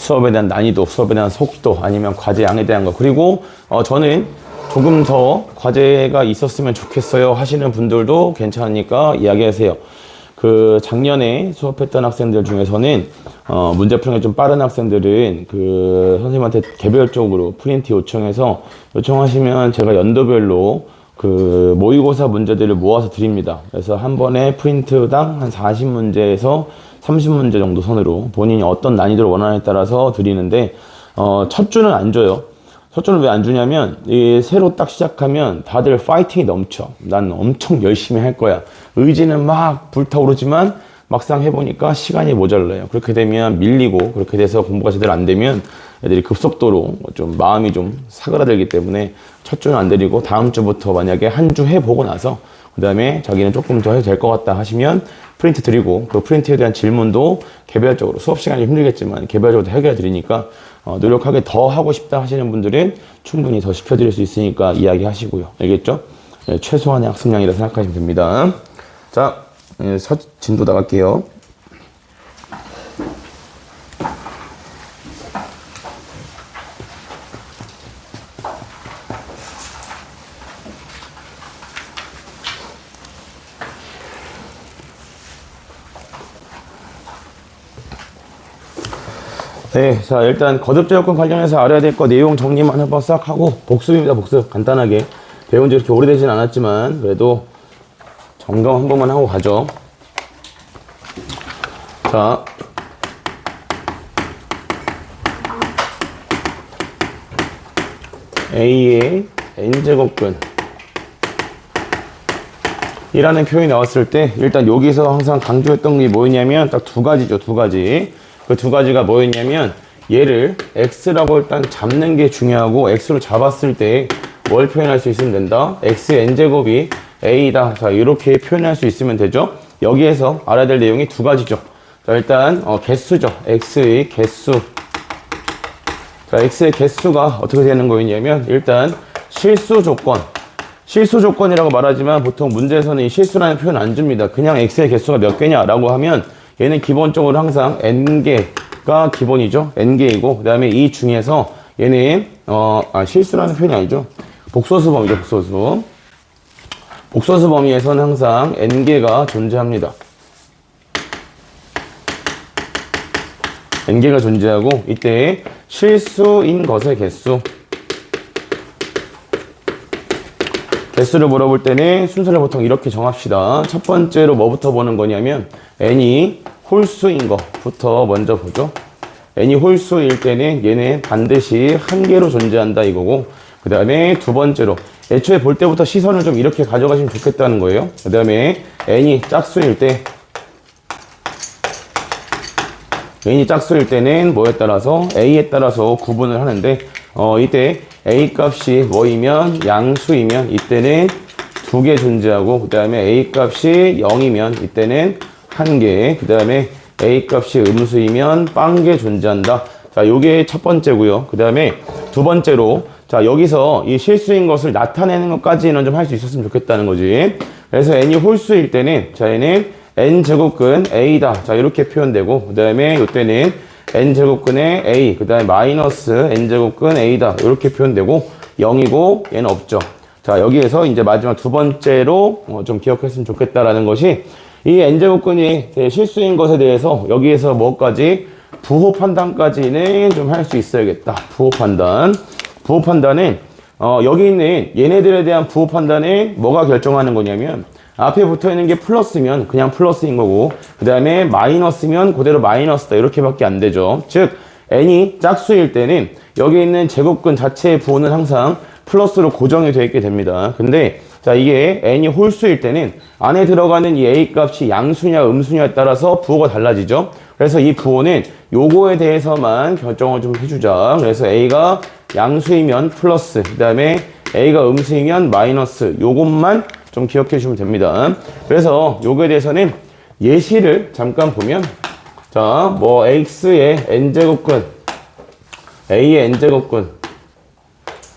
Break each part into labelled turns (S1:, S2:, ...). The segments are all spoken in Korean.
S1: 수업에 대한 난이도, 수업에 대한 속도, 아니면 과제 양에 대한 거. 그리고 저는 조금 더 과제가 있었으면 좋겠어요 하시는 분들도 괜찮으니까 이야기하세요. 그 작년에 수업했던 학생들 중에서는 문제 푸는 게 좀 빠른 학생들은 그 선생님한테 개별적으로 프린트 요청해서 요청하시면 제가 연도별로 그 모의고사 문제들을 모아서 드립니다. 그래서 한 번에 프린트당 한 40문제에서 30문제 정도 선으로 본인이 어떤 난이도를 원하느냐에 따라서 드리는데 첫 주는 안 줘요. 첫 주는 왜 안 주냐면 이 새로 딱 시작하면 다들 파이팅이 넘쳐. 난 엄청 열심히 할 거야. 의지는 막 불타오르지만 막상 해보니까 시간이 모자라요. 그렇게 되면 밀리고, 그렇게 돼서 공부가 제대로 안 되면 애들이 급속도로 좀 마음이 좀 사그라들기 때문에 첫 주는 안 드리고 다음 주부터 만약에 한 주 해보고 나서 그 다음에 자기는 조금 더 해도 될 것 같다 하시면 프린트 드리고, 그 프린트에 대한 질문도 개별적으로, 수업 시간이 힘들겠지만 개별적으로 해결해 드리니까 노력하게 더 하고 싶다 하시는 분들은 충분히 더 시켜드릴 수 있으니까 이야기하시고요. 알겠죠? 네, 최소한의 학습량이라 생각하시면 됩니다. 자, 진도 나갈게요. 네, 자, 일단 거듭제어권 관련해서 알아야 될 거 내용 정리만 한번 싹 하고 복습입니다. 복습 간단하게 배운 지 그렇게 오래되진 않았지만 그래도 점검 한 번만 하고 가죠. 자, A의 n제곱근 이라는 표현이 나왔을 때 일단 여기서 항상 강조했던 게 뭐였냐면 딱 두 가지죠. 두 가지. 그 두 가지가 뭐였냐면 얘를 x라고 일단 잡는 게 중요하고, x로 잡았을 때 뭘 표현할 수 있으면 된다? x n제곱이 a다. 자, 이렇게 표현할 수 있으면 되죠. 여기에서 알아야 될 내용이 두 가지죠. 자, 일단 개수죠. x의 개수. 자, x의 개수가 어떻게 되는 거였냐면 일단 실수 조건. 실수 조건이라고 말하지만 보통 문제에서는 이 실수라는 표현 안 줍니다. 그냥 x의 개수가 몇 개냐라고 하면 얘는 기본적으로 항상 n개가 기본이죠. n개이고, 그 다음에 이 중에서 얘는 실수라는 표현이 아니죠. 복소수 범위죠. 복소수. 복소수 범위에서는 항상 n개가 존재합니다. n개가 존재하고, 이때 실수인 것의 개수. 개수를 물어볼 때는 순서를 보통 이렇게 정합시다. 첫 번째로 뭐부터 보는 거냐면 n이 홀수인 것부터 먼저 보죠. n이 홀수일 때는 얘는 반드시 한 개로 존재한다 이거고, 그 다음에 두 번째로 애초에 볼 때부터 시선을 좀 이렇게 가져가시면 좋겠다는 거예요. 그 다음에 n이 짝수일 때, n이 짝수일 때는 뭐에 따라서 a에 따라서 구분을 하는데 이때 a 값이 뭐이면 양수이면 이때는 두 개 존재하고, 그 다음에 a 값이 0이면 이때는 한 개, 그 다음에 a 값이 음수이면 빵 개 존재한다. 자, 요게 첫 번째고요. 그 다음에 두 번째로, 자, 여기서 이 실수인 것을 나타내는 것까지는 좀 할 수 있었으면 좋겠다는 거지. 그래서 n이 홀수일 때는, 자, 얘는 n제곱근 a다. 자, 이렇게 표현되고, 그 다음에 이때는 n제곱근의 a, 그 다음에 마이너스 n제곱근 a다. 이렇게 표현되고, 0이고, 얘는 없죠. 자, 여기에서 이제 마지막 두 번째로 좀 기억했으면 좋겠다라는 것이, 이 n제곱근이 실수인 것에 대해서 여기에서 뭐까지? 부호 판단까지는 좀 할 수 있어야겠다. 부호 판단. 부호 판단은, 여기 있는 얘네들에 대한 부호 판단은 뭐가 결정하는 거냐면, 앞에 붙어 있는 게 플러스면 그냥 플러스인 거고, 그 다음에 마이너스면 그대로 마이너스다. 이렇게밖에 안 되죠. 즉, n이 짝수일 때는 여기 있는 제곱근 자체의 부호는 항상 플러스로 고정이 되어 있게 됩니다. 근데 자, 이게 n이 홀수일 때는 안에 들어가는 이 a 값이 양수냐 음수냐에 따라서 부호가 달라지죠. 그래서 이 부호는 요거에 대해서만 결정을 좀 해주자. 그래서 a가 양수이면 플러스, 그 다음에 a가 음수이면 마이너스, 요것만 좀 기억해 주시면 됩니다. 그래서 요거에 대해서는 예시를 잠깐 보면, 자, 뭐 x의 n제곱근, a의 n제곱근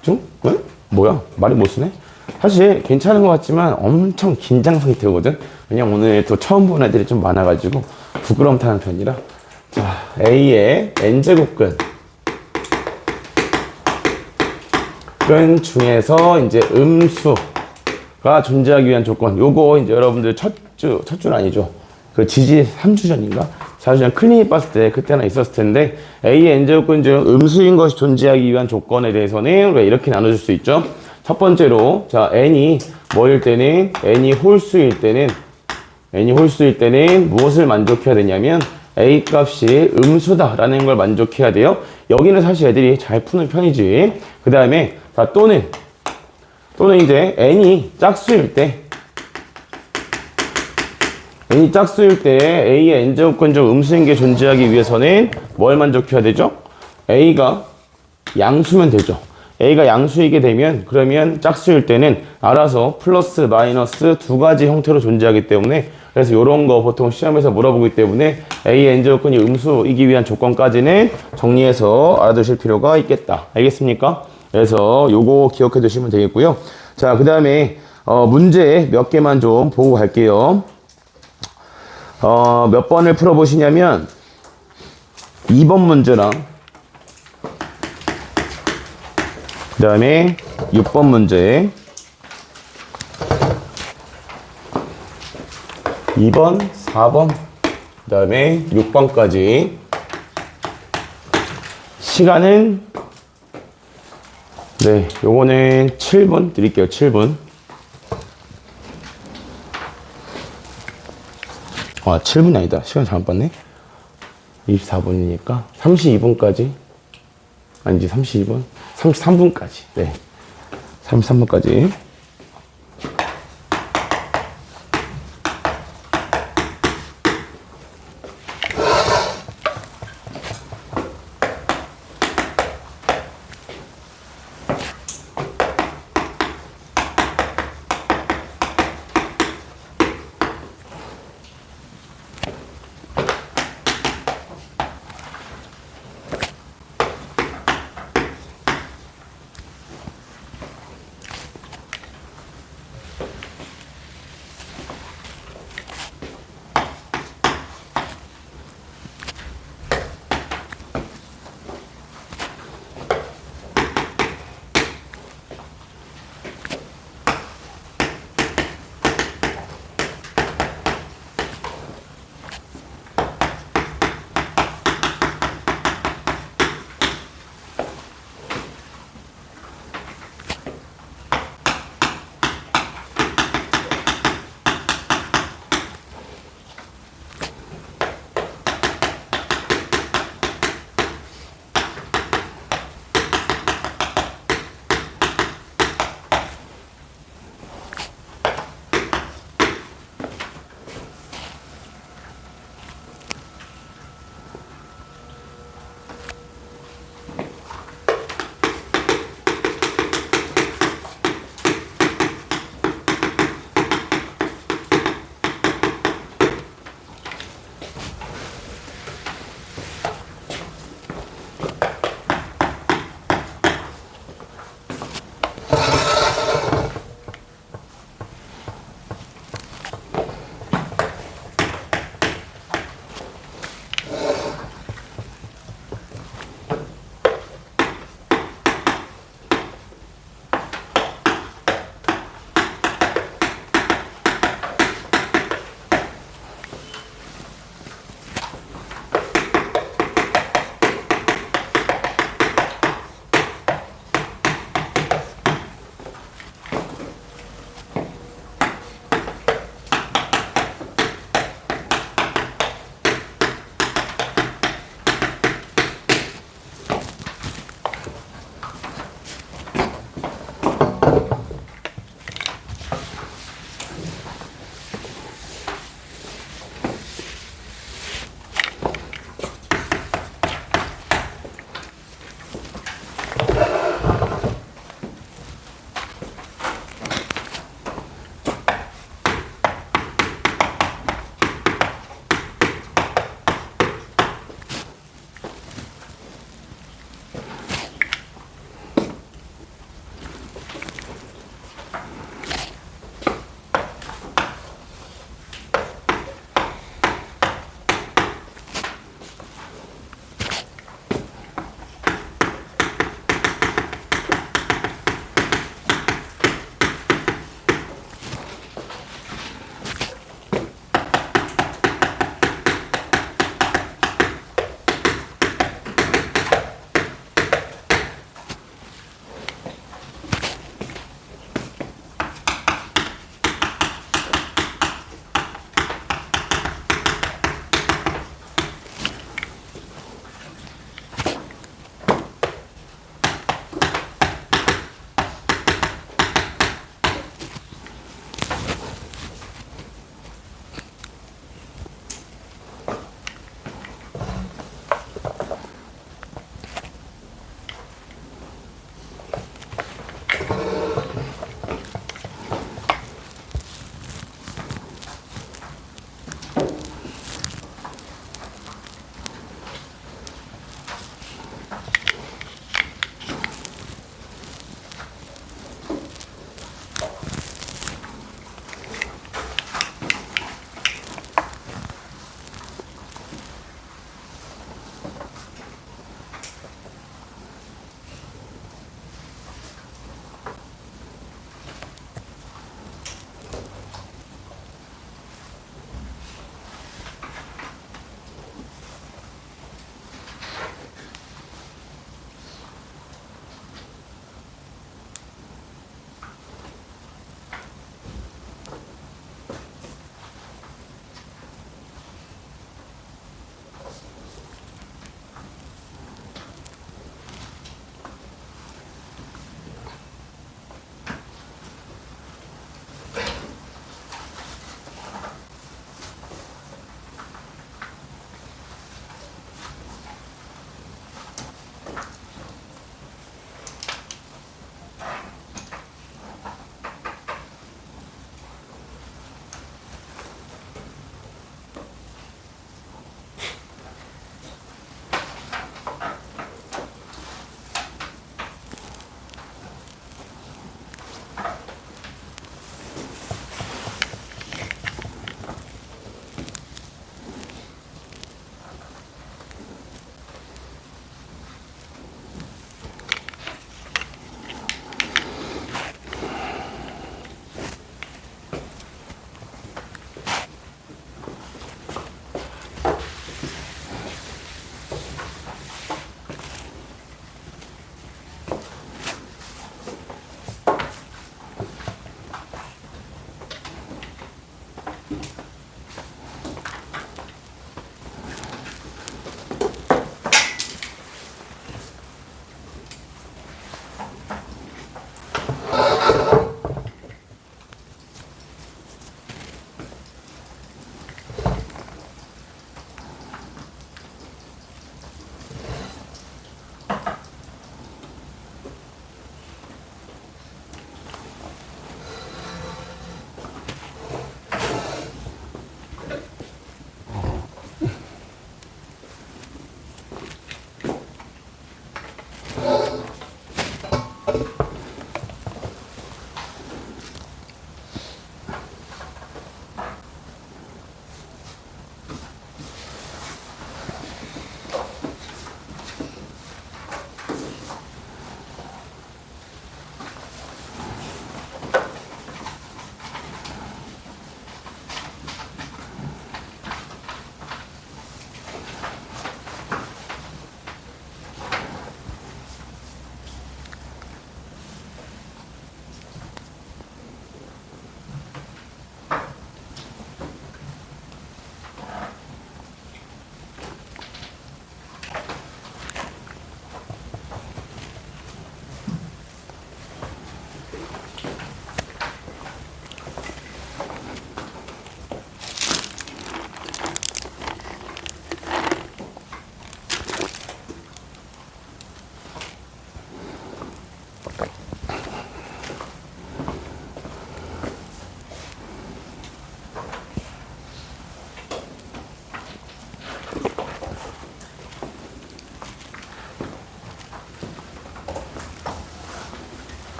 S1: 좀? 응? 뭐야? 말이 못 쓰네? 사실 괜찮은 것 같지만 엄청 긴장 상태거든. 왜냐면 오늘 또 처음 본 애들이 좀 많아가지고 부끄러움 타는 편이라. A의 n제곱근 근 중에서 이제 음수가 존재하기 위한 조건. 요거 이제 여러분들 첫 주는 아니죠. 그 지지 3주 전인가? 4주 전 클리닉 봤을 때 그때나 있었을 텐데 A의 n제곱근 중 음수인 것이 존재하기 위한 조건에 대해서는 우리가 이렇게 나눠줄 수 있죠. 첫 번째로 자 n이 뭐일 때는 n이 홀수일 때는 무엇을 만족해야 되냐면 A 값이 음수다라는 걸 만족해야 돼요. 여기는 사실 애들이 잘 푸는 편이지. 그 다음에 자 또는 이제 n이 짝수일 때 A의 n제곱근 중 음수인 게 존재하기 위해서는 뭘 만족해야 되죠? A가 양수면 되죠. A가 양수이게 되면 그러면 짝수일 때는 알아서 플러스 마이너스 두 가지 형태로 존재하기 때문에 그래서 이런 거 보통 시험에서 물어보기 때문에 A의 n제곱근이 음수이기 위한 조건까지는 정리해서 알아두실 필요가 있겠다. 알겠습니까? 그래서 요거 기억해 두시면 되겠고요. 자, 그 다음에 문제 몇 개만 좀 보고 갈게요. 몇 번을 풀어보시냐면 2번 문제랑 그 다음에 6번 문제 2번, 4번 그 다음에 6번까지 시간은 네, 요거는 7분 드릴게요. 7분. 7분이 아니다. 시간 잘못 봤네. 24분이니까 32분까지 아니지 32분 33분까지 네 33분까지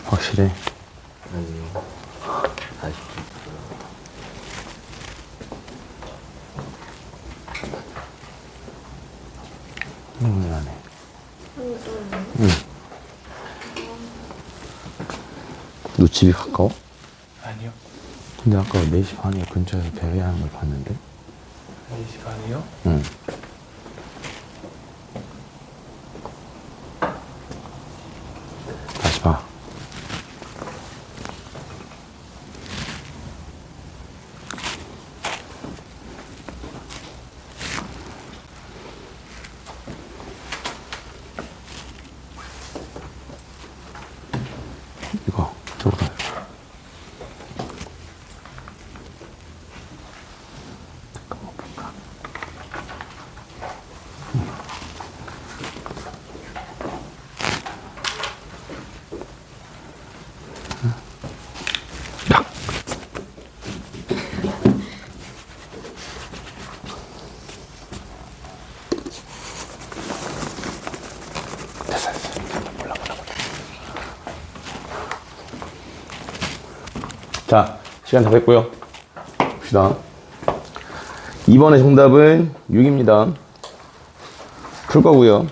S1: 확실해.
S2: 아니요. 아쉽죠.
S1: 나네. 응. 너 집이 가까워?
S3: 아니요.
S1: 근데 아까 4시 반에 근처에서 대회하는 걸 봤는데?
S3: 4시 반이요?
S1: 응. 다시 봐. 이거 들어가. 잠깐만 볼까? 딱. 됐어. 몰라. 자, 시간 다 됐고요. 봅시다. 2번의 정답은 6입니다. 풀 거고요.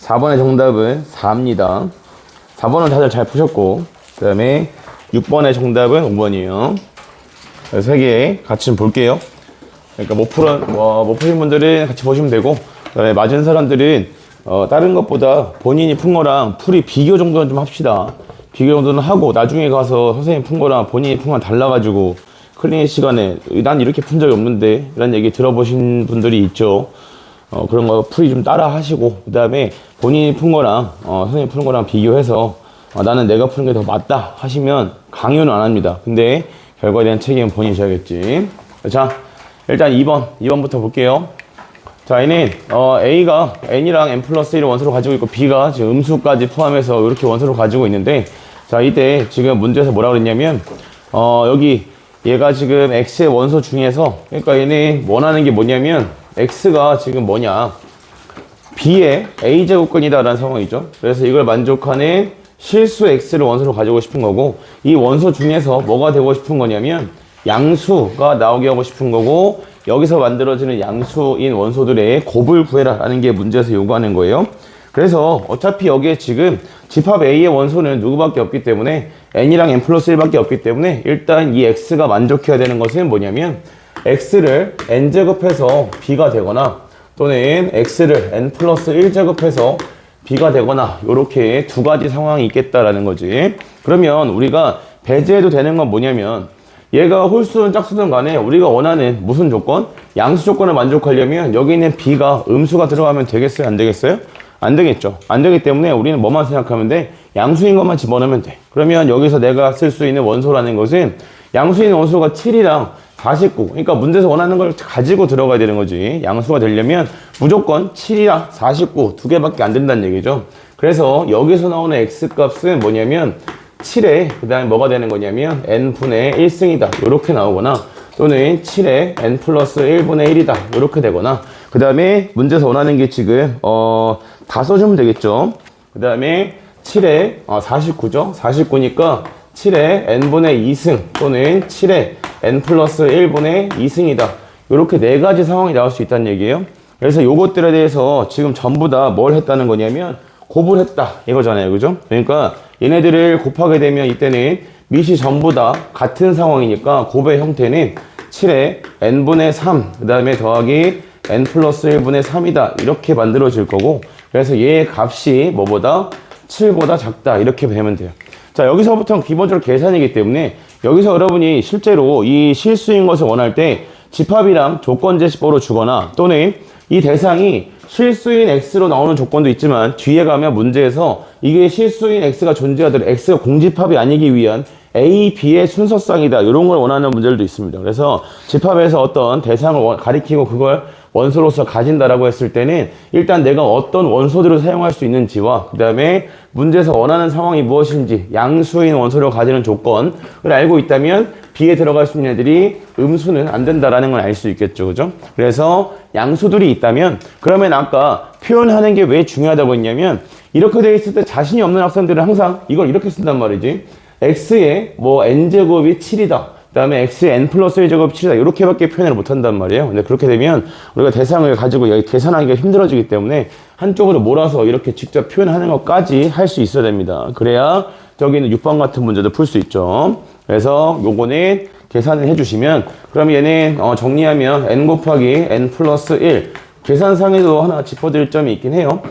S1: 4번의 정답은 4입니다. 4번은 다들 잘 푸셨고, 그 다음에 6번의 정답은 5번이에요. 그래서 3개 같이 좀 볼게요. 그러니까 못 푸신 분들은 같이 보시면 되고, 그 다음에 맞은 사람들은 다른 것보다 본인이 푼 거랑 풀이 비교 정도는 좀 합시다. 비교 정도는 하고 나중에 가서 선생님 푼 거랑 본인이 푼 거랑 달라가지고 클리닉 시간에 난 이렇게 푼 적이 없는데 이런 얘기 들어보신 분들이 있죠. 그런 거 풀이 좀 따라 하시고, 그 다음에 본인이 푼 거랑 선생님 푸는 거랑 비교해서 나는 내가 푸는 게 더 맞다 하시면 강요는 안 합니다. 근데 결과에 대한 책임은 본인이 져야겠지. 자, 일단 2번부터 볼게요. 자, 얘는 A가 N이랑 N 플러스 1을 원소로 가지고 있고 B가 지금 음수까지 포함해서 이렇게 원소로 가지고 있는데, 자, 이때 지금 문제에서 뭐라 그랬냐면 여기 얘가 지금 X의 원소 중에서, 그러니까 얘는 원하는 게 뭐냐면 X가 지금 뭐냐, B의 A제곱근이다 라는 상황이죠. 그래서 이걸 만족하는 실수 X를 원소로 가지고 싶은 거고, 이 원소 중에서 뭐가 되고 싶은 거냐면 양수가 나오게 하고 싶은 거고, 여기서 만들어지는 양수인 원소들의 곱을 구해라 라는 게 문제에서 요구하는 거예요. 그래서 어차피 여기에 지금 집합 A의 원소는 누구밖에 없기 때문에 N이랑 N 플러스 1밖에 없기 때문에 일단 이 X가 만족해야 되는 것은 뭐냐면 X를 N제곱해서 B가 되거나 또는 X를 N 플러스 1제곱해서 B가 되거나 이렇게 두 가지 상황이 있겠다라는 거지. 그러면 우리가 배제해도 되는 건 뭐냐면 얘가 홀수든 짝수든 간에 우리가 원하는 무슨 조건? 양수 조건을 만족하려면 여기 있는 B가 음수가 들어가면 되겠어요? 안 되겠어요? 안 되겠죠. 안 되기 때문에 우리는 뭐만 생각하면 돼? 양수인 것만 집어넣으면 돼. 그러면 여기서 내가 쓸 수 있는 원소라는 것은 양수인 원소가 7이랑 49. 그러니까 문제에서 원하는 걸 가지고 들어가야 되는 거지. 양수가 되려면 무조건 7이랑 49 두 개밖에 안 된다는 얘기죠. 그래서 여기서 나오는 X 값은 뭐냐면 7에 그 다음에 뭐가 되는 거냐면 n분의 1승이다 이렇게 나오거나, 또는 7에 n 플러스 1분의 1이다 이렇게 되거나, 그 다음에 문제에서 원하는 게 지금 다 써주면 되겠죠. 그 다음에 7에 49죠. 49니까 7에 n분의 2승 또는 7에 n 플러스 1분의 2승이다 이렇게 네 가지 상황이 나올 수 있다는 얘기예요. 그래서 요것들에 대해서 지금 전부 다 뭘 했다는 거냐면 곱을 했다 이거잖아요. 그죠? 그러니까 얘네들을 곱하게 되면 이때는 밑이 전부 다 같은 상황이니까 곱의 형태는 7에 n분의 3 그 다음에 더하기 n 플러스 1분의 3이다 이렇게 만들어질 거고, 그래서 얘의 값이 뭐보다 7보다 작다 이렇게 배우면 돼요. 자, 여기서부터는 기본적으로 계산이기 때문에 여기서 여러분이 실제로 이 실수인 것을 원할 때 집합이랑 조건제시법으로 주거나, 또는 이 대상이 실수인 X로 나오는 조건도 있지만 뒤에 가면 문제에서 이게 실수인 X가 존재하더라도 X가 공집합이 아니기 위한 A, B의 순서쌍이다. 이런 걸 원하는 문제들도 있습니다. 그래서 집합에서 어떤 대상을 가리키고 그걸 원소로서 가진다라고 했을 때는 일단 내가 어떤 원소들을 사용할 수 있는지와 그 다음에 문제에서 원하는 상황이 무엇인지 양수인 원소를 가지는 조건을 알고 있다면 B에 들어갈 수 있는 애들이 음수는 안 된다라는 걸 알 수 있겠죠. 그죠? 그래서 양수들이 있다면 그러면 아까 표현하는 게 왜 중요하다고 했냐면 이렇게 돼 있을 때 자신이 없는 학생들은 항상 이걸 이렇게 쓴단 말이지. x의 뭐 n제곱이 7이다. 그 다음에 x의 n 플러스 1제곱이 7이다. 이렇게밖에 표현을 못한단 말이에요. 근데 그렇게 되면 우리가 대상을 가지고 여기 계산하기가 힘들어지기 때문에 한쪽으로 몰아서 이렇게 직접 표현하는 것까지 할 수 있어야 됩니다. 그래야 저기는 6번 같은 문제도 풀 수 있죠. 그래서 요거는 계산을 해주시면 그럼 얘는 정리하면 n 곱하기 n 플러스 1 계산상에도 하나 짚어드릴 점이 있긴 해요.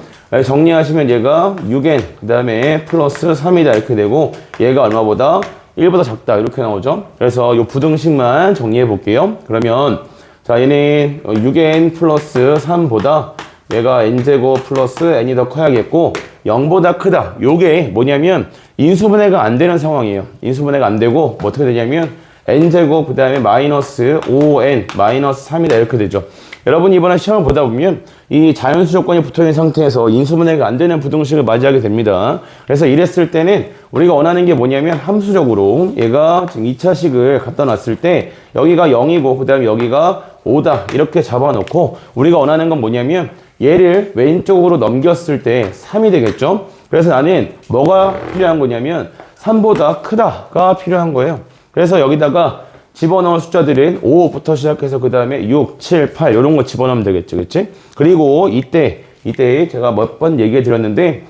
S1: 정리하시면 얘가 6n 그 다음에 플러스 3이다 이렇게 되고 얘가 얼마보다 1보다 작다 이렇게 나오죠. 그래서 이 부등식만 정리해 볼게요. 그러면 자 얘는 6n 플러스 3보다 얘가 n제곱 플러스 n이 더 커야겠고 0보다 크다. 요게 뭐냐면 인수분해가 안 되는 상황이에요. 인수분해가 안 되고 뭐 어떻게 되냐면 n제곱 그 다음에 마이너스 5n 마이너스 3이다 이렇게 되죠. 여러분 이번에 시험을 보다 보면 이 자연수 조건이 붙어있는 상태에서 인수분해가 안 되는 부등식을 맞이하게 됩니다. 그래서 이랬을 때는 우리가 원하는 게 뭐냐면 함수적으로 얘가 지금 2차식을 갖다 놨을 때 여기가 0이고 그 다음에 여기가 5다 이렇게 잡아놓고 우리가 원하는 건 뭐냐면 얘를 왼쪽으로 넘겼을 때 3이 되겠죠. 그래서 나는 뭐가 필요한 거냐면 3보다 크다가 필요한 거예요. 그래서 여기다가 집어넣을 숫자들은 5부터 시작해서 그 다음에 6, 7, 8 이런 거 집어넣으면 되겠죠. 그치? 그리고 이때 제가 몇 번 얘기해 드렸는데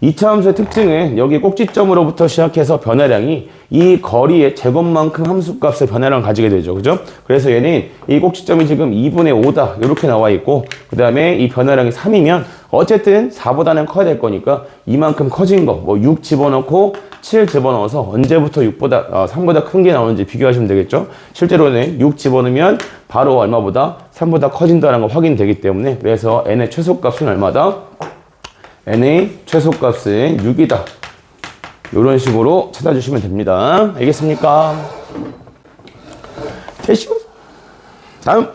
S1: 2차 함수의 특징은 여기 꼭지점으로부터 시작해서 변화량이 이 거리의 제곱만큼 함수값의 변화량을 가지게 되죠. 그죠? 그래서 얘는 이 꼭지점이 지금 2분의 5다 이렇게 나와 있고 그 다음에 이 변화량이 3이면 어쨌든 4보다는 커야 될 거니까 이만큼 커진 거 뭐 6 집어넣고 7 집어넣어서 언제부터 3보다 큰 게 나오는지 비교하시면 되겠죠. 실제로는 6 집어넣으면 바로 얼마보다 3보다 커진다는 거 확인되기 때문에 그래서 n의 최소값은 얼마다? n의 최소값은 6이다. 이런 식으로 찾아주시면 됩니다. 알겠습니까? 대시 다음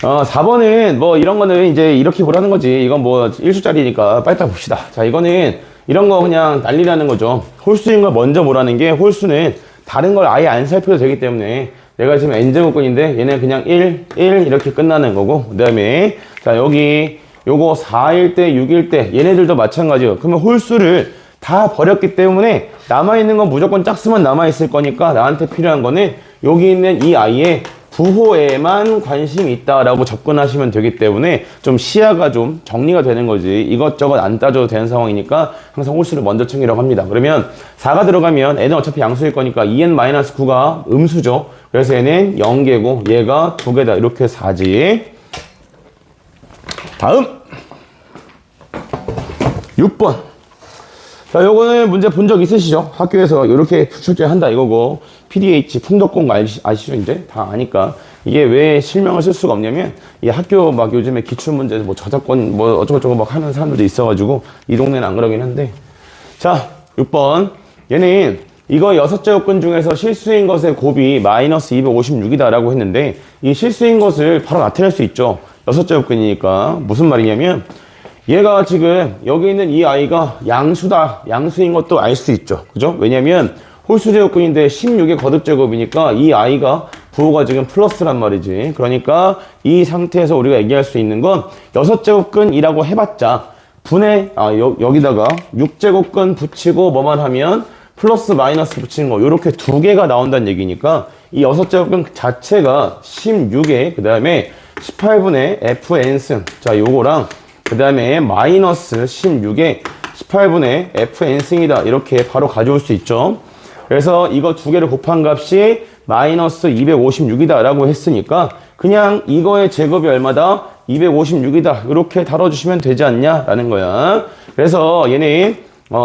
S1: 4번은 뭐 이런 거는 이제 이렇게 보라는 거지. 이건 뭐 1수짜리니까 빨리 봅시다. 자, 이거는 이런 거 그냥 난리라는 거죠. 홀수인 걸 먼저 보라는 게 홀수는 다른 걸 아예 안 살펴도 되기 때문에 내가 지금 n제곱근인데 얘는 그냥 1 이렇게 끝나는 거고 그 다음에 자 여기 요거 4일 때 6일 때 얘네들도 마찬가지예요. 그러면 홀수를 다 버렸기 때문에 남아있는 건 무조건 짝수만 남아있을 거니까 나한테 필요한 거는 여기 있는 이 아이의 부호에만 관심이 있다라고 접근하시면 되기 때문에 좀 시야가 좀 정리가 되는 거지 이것저것 안 따져도 되는 상황이니까 항상 홀수를 먼저 챙기라고 합니다. 그러면 4가 들어가면 n은 어차피 양수일 거니까 2n-9가 음수죠. 그래서 얘는 0개고 얘가 2개다. 이렇게 4지. 다음 6번. 자, 요거는 문제 본 적 있으시죠? 학교에서 이렇게 출제한다 이거고 PDH 풍덕공 아시죠? 이제 다 아니까 이게 왜 실명을 쓸 수가 없냐면 이 학교 막 요즘에 기출문제에서 뭐 저작권 뭐 어쩌고저쩌고 막 하는 사람들도 있어가지고 이 동네는 안 그러긴 한데 자 6번 얘는 이거 6제곱근 중에서 실수인 것의 곱이 마이너스 256이다 라고 했는데 이 실수인 것을 바로 나타낼 수 있죠. 6제곱근이니까 무슨 말이냐면 얘가 지금 여기 있는 이 아이가 양수다. 양수인 것도 알 수 있죠. 그죠? 왜냐면 홀수 제곱근인데 16의 거듭 제곱이니까 이 아이가 부호가 지금 플러스란 말이지. 그러니까 이 상태에서 우리가 얘기할 수 있는 건 6제곱근이라고 해봤자 분의 여기다가 6제곱근 붙이고 뭐만 하면 플러스 마이너스 붙이는 거 요렇게 두 개가 나온다는 얘기니까 이 6제곱근 자체가 16에 그 다음에 18분의 fn승 자 요거랑 그 다음에 마이너스 16에 18분의 fn승이다. 이렇게 바로 가져올 수 있죠. 그래서 이거 두 개를 곱한 값이 마이너스 256이다 라고 했으니까 그냥 이거의 제곱이 얼마다? 256이다. 이렇게 다뤄주시면 되지 않냐? 라는 거야. 그래서 얘네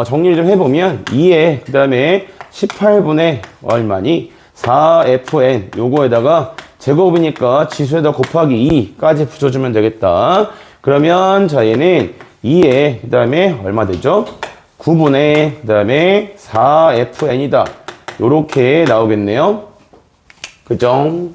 S1: 정리를 좀 해보면 2에 그 다음에 18분의 얼마니? 4fn 요거에다가 제곱이니까 지수에다 곱하기 2까지 붙여주면 되겠다. 그러면 자 얘는 2에 그 다음에 얼마 되죠? 9분의 그 다음에 4fn이다. 요렇게 나오겠네요. 그죠?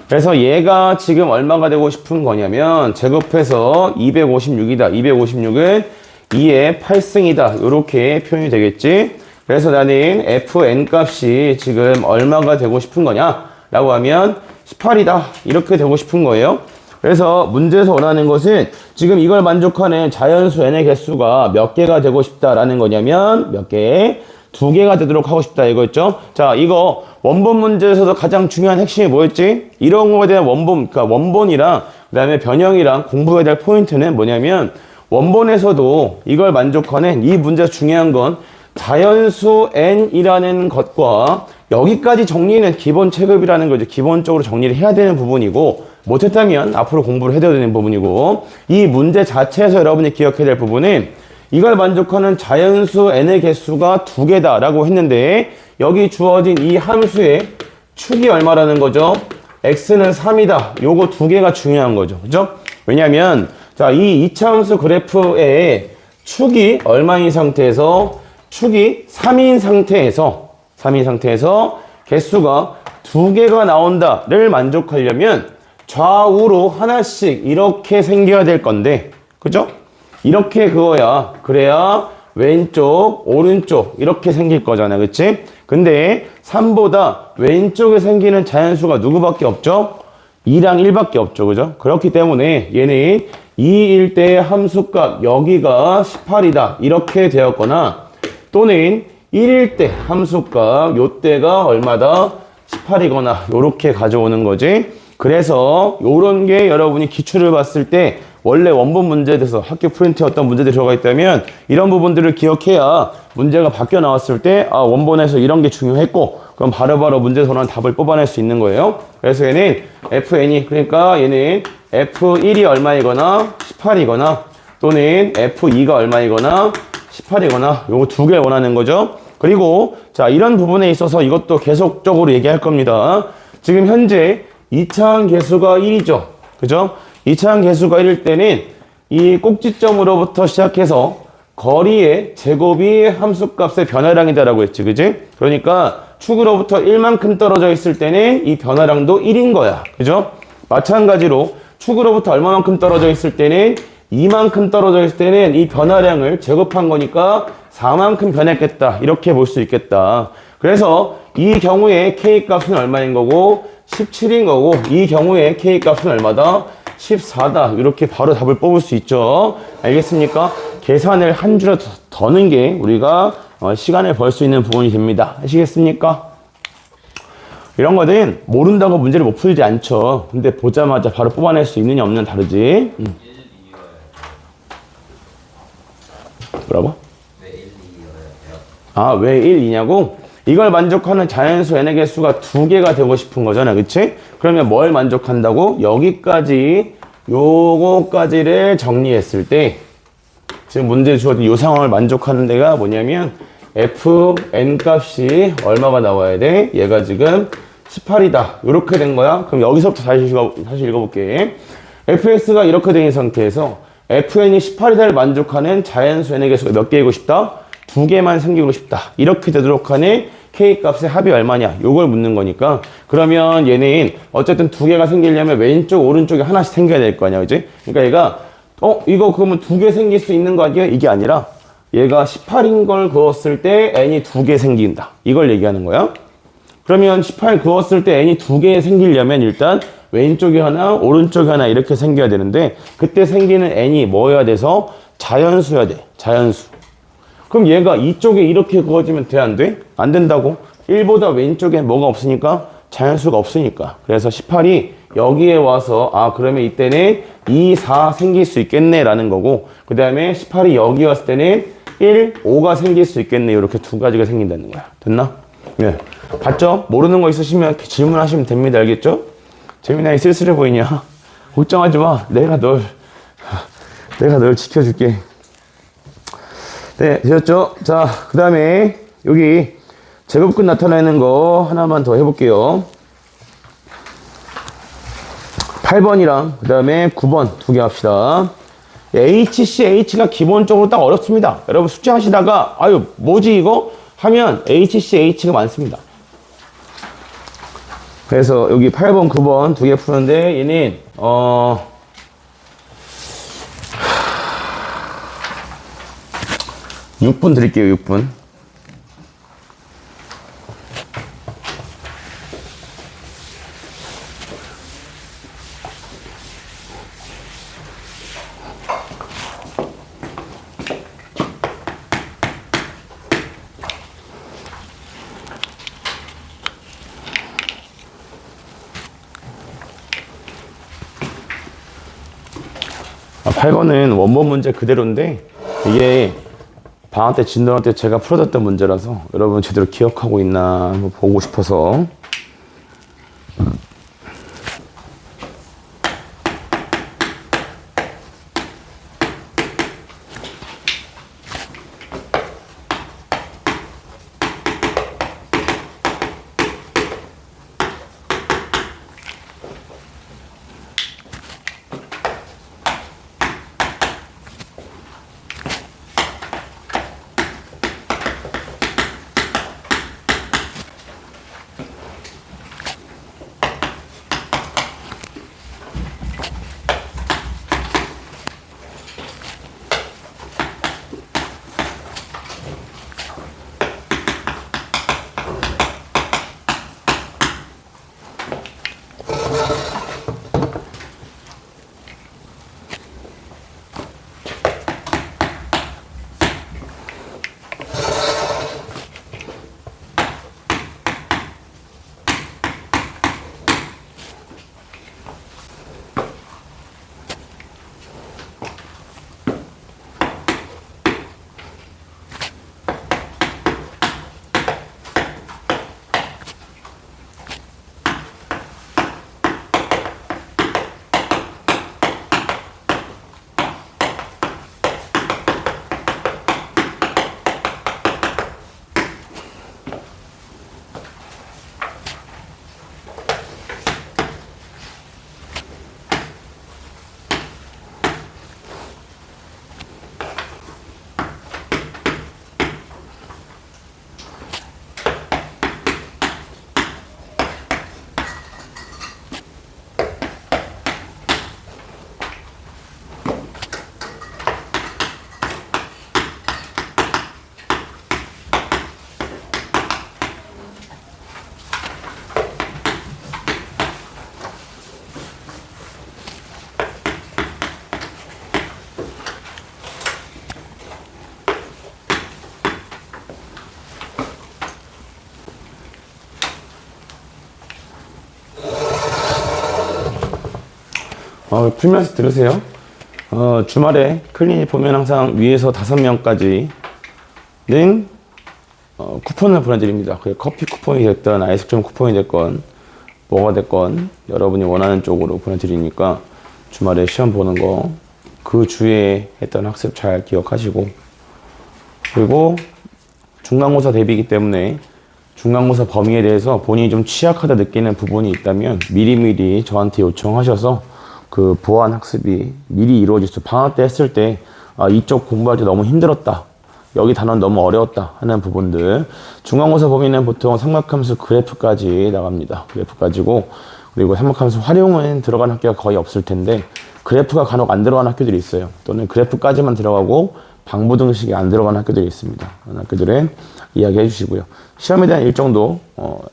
S1: 그래서 얘가 지금 얼마가 되고 싶은 거냐면 제곱해서 256이다. 256은 2의 8승이다. 요렇게 표현이 되겠지. 그래서 나는 fn 값이 지금 얼마가 되고 싶은 거냐 라고 하면 18이다. 이렇게 되고 싶은 거예요. 그래서 문제에서 원하는 것은 지금 이걸 만족하는 자연수 n의 개수가 몇 개가 되고 싶다라는 거냐면 몇 개? 2개가 되도록 하고 싶다 이거였죠. 자, 이거 원본 문제에서도 가장 중요한 핵심이 뭐였지? 이런 거에 대한 원본, 그러니까 원본이랑 그다음에 변형이랑 공부해야 될 포인트는 뭐냐면 원본에서도 이걸 만족하는 이 문제에서 중요한 건 자연수 n이라는 것과 여기까지 정리는 기본 체급이라는 거죠. 기본적으로 정리를 해야 되는 부분이고 못했다면 앞으로 공부를 해야 되는 부분이고 이 문제 자체에서 여러분이 기억해야 될 부분은 이걸 만족하는 자연수 n의 개수가 2개다 라고 했는데 여기 주어진 이 함수의 축이 얼마라는 거죠? x는 3이다. 요거 2개가 중요한 거죠. 그죠? 왜냐면 자, 이 2차 함수 그래프의 축이 얼마인 상태에서 축이 3인 상태에서 개수가 2개가 나온다를 만족하려면 좌우로 하나씩 이렇게 생겨야 될 건데 그죠? 이렇게 그어야 그래야 왼쪽 오른쪽 이렇게 생길 거잖아. 그치? 근데 3보다 왼쪽에 생기는 자연수가 누구밖에 없죠? 2랑 1밖에 없죠. 그죠? 그렇기 때문에 얘는 2일 때의 함수값 여기가 18이다 이렇게 되었거나 또는 1일 때 함수값 요때가 얼마다 18이거나 요렇게 가져오는 거지. 그래서 요런 게 여러분이 기출을 봤을 때 원래 원본 문제에 대해서 학교 프린트에 어떤 문제들이 들어가 있다면 이런 부분들을 기억해야 문제가 바뀌어 나왔을 때 아, 원본에서 이런 게 중요했고 그럼 바로바로 문제에서 원하는 답을 뽑아낼 수 있는 거예요. 그래서 얘는 fn이 그러니까 얘는 f1이 얼마이거나 18이거나 또는 f2가 얼마이거나 18이거나 요거 2개 원하는 거죠. 그리고 자 이런 부분에 있어서 이것도 계속적으로 얘기할 겁니다. 지금 현재 2차항 개수가 1이죠. 그죠? 2차항 개수가 1일 때는 이 꼭지점으로부터 시작해서 거리의 제곱이 함수값의 변화량이다라고 했지. 그지? 그러니까 축으로부터 1만큼 떨어져 있을 때는 이 변화량도 1인 거야. 그죠? 마찬가지로 축으로부터 얼마만큼 떨어져 있을 때는 2만큼 떨어져 있을 때는 이 변화량을 제곱한 거니까 4만큼 변했겠다. 이렇게 볼 수 있겠다. 그래서 이 경우에 K값은 얼마인 거고 17인 거고 이 경우에 K값은 얼마다? 14다. 이렇게 바로 답을 뽑을 수 있죠. 알겠습니까? 계산을 한 줄에 더 넣는 게 우리가 시간을 벌 수 있는 부분이 됩니다. 아시겠습니까? 이런 거는 모른다고 문제를 못 풀지 않죠. 근데 보자마자 바로 뽑아낼 수 있느냐 없느냐 다르지. 뭐라고? 아, 왜 1, 2냐고? 이걸 만족하는 자연수 n의 개수가 2개가 되고 싶은 거잖아. 그치? 그러면 뭘 만족한다고? 여기까지 요거까지를 정리했을 때 지금 문제 주어진 이 상황을 만족하는 데가 뭐냐면 fn 값이 얼마가 나와야 돼? 얘가 지금 18이다. 이렇게 된 거야. 그럼 여기서부터 다시 읽어볼게. fx가 이렇게 된 상태에서 fn이 18이다를 만족하는 자연수 n의 개수가 몇 개이고 싶다? 2개만 생기고 싶다. 이렇게 되도록 하는 K값의 합이 얼마냐? 요걸 묻는 거니까. 그러면 얘는 어쨌든 2개가 생기려면 왼쪽, 오른쪽에 하나씩 생겨야 될 거 아니야. 그지? 그러니까 얘가, 이거 그러면 2개 생길 수 있는 거 아니야? 이게 아니라 얘가 18인 걸 그었을 때 N이 2개 생긴다. 이걸 얘기하는 거야. 그러면 18 그었을 때 N이 2개 생기려면 일단 왼쪽에 하나, 오른쪽에 하나 이렇게 생겨야 되는데 그때 생기는 N이 뭐여야 돼서 자연수여야 돼. 자연수. 그럼 얘가 이쪽에 이렇게 그어지면 돼, 안 돼? 안 된다고. 1보다 왼쪽에 뭐가 없으니까? 자연수가 없으니까. 그래서 18이 여기에 와서 그러면 이때는 2, 4 생길 수 있겠네 라는 거고 그 다음에 18이 여기 왔을 때는 1, 5가 생길 수 있겠네. 이렇게 두 가지가 생긴다는 거야. 됐나? 네. 봤죠? 모르는 거 있으시면 이렇게 질문하시면 됩니다. 알겠죠? 재민아, 쓸쓸해 보이냐? 걱정하지 마. 내가 널 지켜줄게. 네, 되셨죠? 자, 그 다음에 여기 제곱근 나타내는 거 하나만 더 해볼게요. 8번이랑 그 다음에 9번 2개 합시다. HCH가 기본적으로 딱 어렵습니다. 여러분 숙제 하시다가 아유 뭐지 이거? 하면 HCH가 많습니다. 그래서 여기 8번, 9번 두 개 푸는데 얘는 6분 드릴게요. 6분. 아, 8번은 원본 문제 그대로인데 이게 방학 때 진도할 때 제가 풀어줬던 문제라서 여러분 제대로 기억하고 있나 한번 보고 싶어서. 풀면서 들으세요. 주말에 클리닉 보면 항상 위에서 5명까지는 쿠폰을 보내드립니다. 그게 커피 쿠폰이 됐건 아이스크림 쿠폰이 됐건 뭐가 됐건 여러분이 원하는 쪽으로 보내드리니까 주말에 시험 보는 거 그 주에 했던 학습 잘 기억하시고, 그리고 중간고사 대비이기 때문에 중간고사 범위에 대해서 본인이 좀 취약하다 느끼는 부분이 있다면 미리미리 저한테 요청하셔서 그 보완 학습이 미리 이루어질 수, 방학 때 했을 때 이쪽 공부할 때 너무 힘들었다, 여기 단원 너무 어려웠다 하는 부분들, 중간고사 범위는 보통 삼각함수 그래프까지 나갑니다. 그래프까지고, 그리고 삼각함수 활용은 들어간 학교가 거의 없을 텐데 그래프가 간혹 안 들어간 학교들이 있어요. 또는 그래프까지만 들어가고 방부등식이 안 들어간 학교들이 있습니다. 그런 학교들은 이야기해 주시고요. 시험에 대한 일정도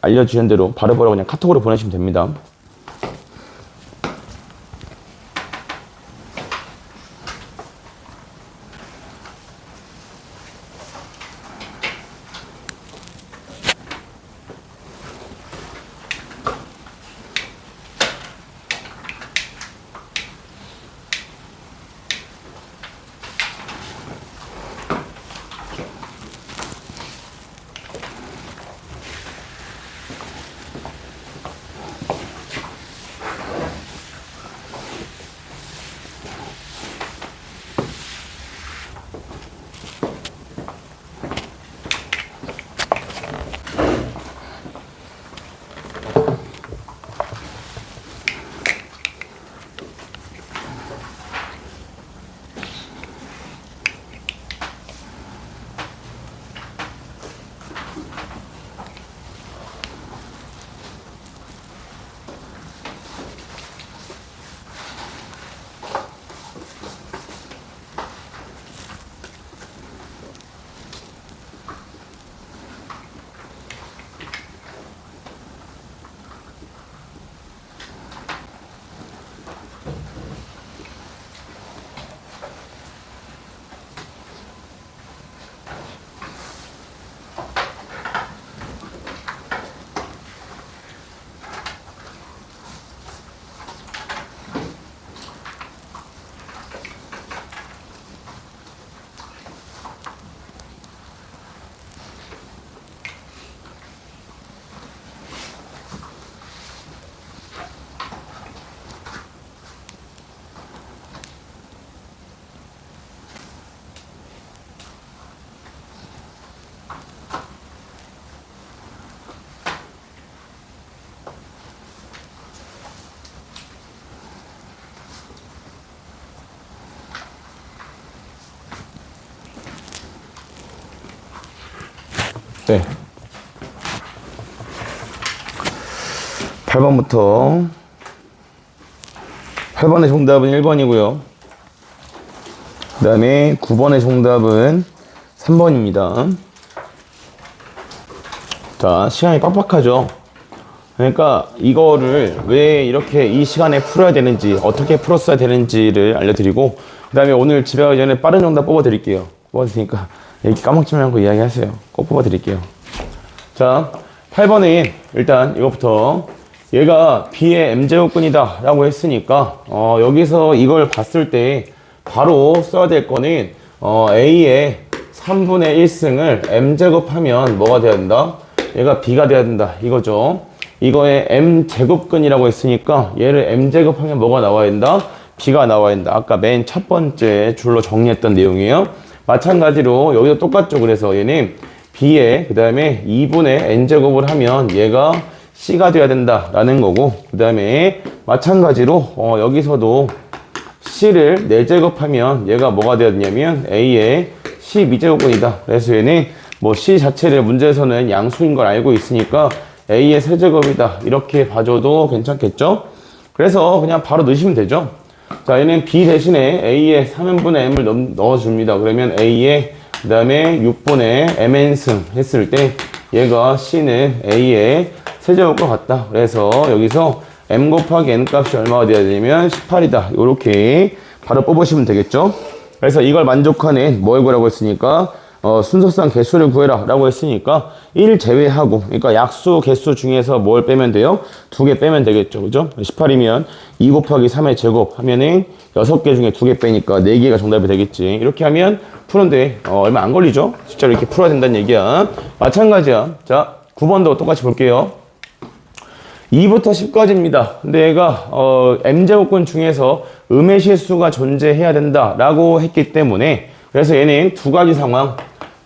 S1: 알려주신 대로 바로바로 그냥 카톡으로 보내시면 됩니다. 네. 8번부터 8번의 정답은 1번이고요. 그 다음에 9번의 정답은 3번입니다. 자, 시간이 빡빡하죠? 그러니까 이거를 왜 이렇게 이 시간에 풀어야 되는지, 어떻게 풀었어야 되는지를 알려드리고, 그 다음에 오늘 집에 가기 전에 빠른 정답 뽑아드릴게요. 뽑아드리니까 얘기 까먹지 말고 이야기하세요. 꼭 뽑아드릴게요. 자, 8번에 일단 이것부터 얘가 B의 M제곱근이다 라고 했으니까 여기서 이걸 봤을 때 바로 써야 될 거는 A의 3분의 1승을 M제곱하면 뭐가 돼야 된다? 얘가 B가 돼야 된다 이거죠. 이거에 M제곱근이라고 했으니까 얘를 M제곱하면 뭐가 나와야 된다? B가 나와야 된다. 아까 맨 첫 번째 줄로 정리했던 내용이에요. 마찬가지로 여기도 똑같죠. 그래서 얘는 B에 그 다음에 2분의 N제곱을 하면 얘가 C가 돼야 된다라는 거고, 그 다음에 마찬가지로 여기서도 C를 4제곱하면 얘가 뭐가 돼야 되냐면 A의 12제곱근이다. 그래서 얘는 뭐 C 자체를 문제에서는 양수인 걸 알고 있으니까 A의 세제곱이다 이렇게 봐줘도 괜찮겠죠? 그래서 그냥 바로 넣으시면 되죠. 자, 얘는 B 대신에 A의 3n분의 m을 넣어줍니다. 그러면 A의 그 다음에 6분의 mn승 했을 때 얘가 C는 A의 세제곱과 같다. 그래서 여기서 m 곱하기 n 값이 얼마가 돼야 되냐면 18이다. 이렇게 바로 뽑으시면 되겠죠. 그래서 이걸 만족하는 뭘 구하라고 했으니까 순서상 개수를 구해라 라고 했으니까 1 제외하고, 그러니까 약수 개수 중에서 뭘 빼면 돼요? 2개 빼면 되겠죠. 그죠? 18이면 2 곱하기 3의 제곱 하면은 6개 중에 2개 빼니까 4개가 정답이 되겠지. 이렇게 하면 푸는데 얼마 안 걸리죠? 진짜 이렇게 풀어야 된다는 얘기야. 마찬가지야. 자, 9번도 똑같이 볼게요. 2부터 10까지입니다. 근데 얘가 M제곱근 중에서 음의 실수가 존재해야 된다라고 했기 때문에, 그래서 얘는 두 가지 상황.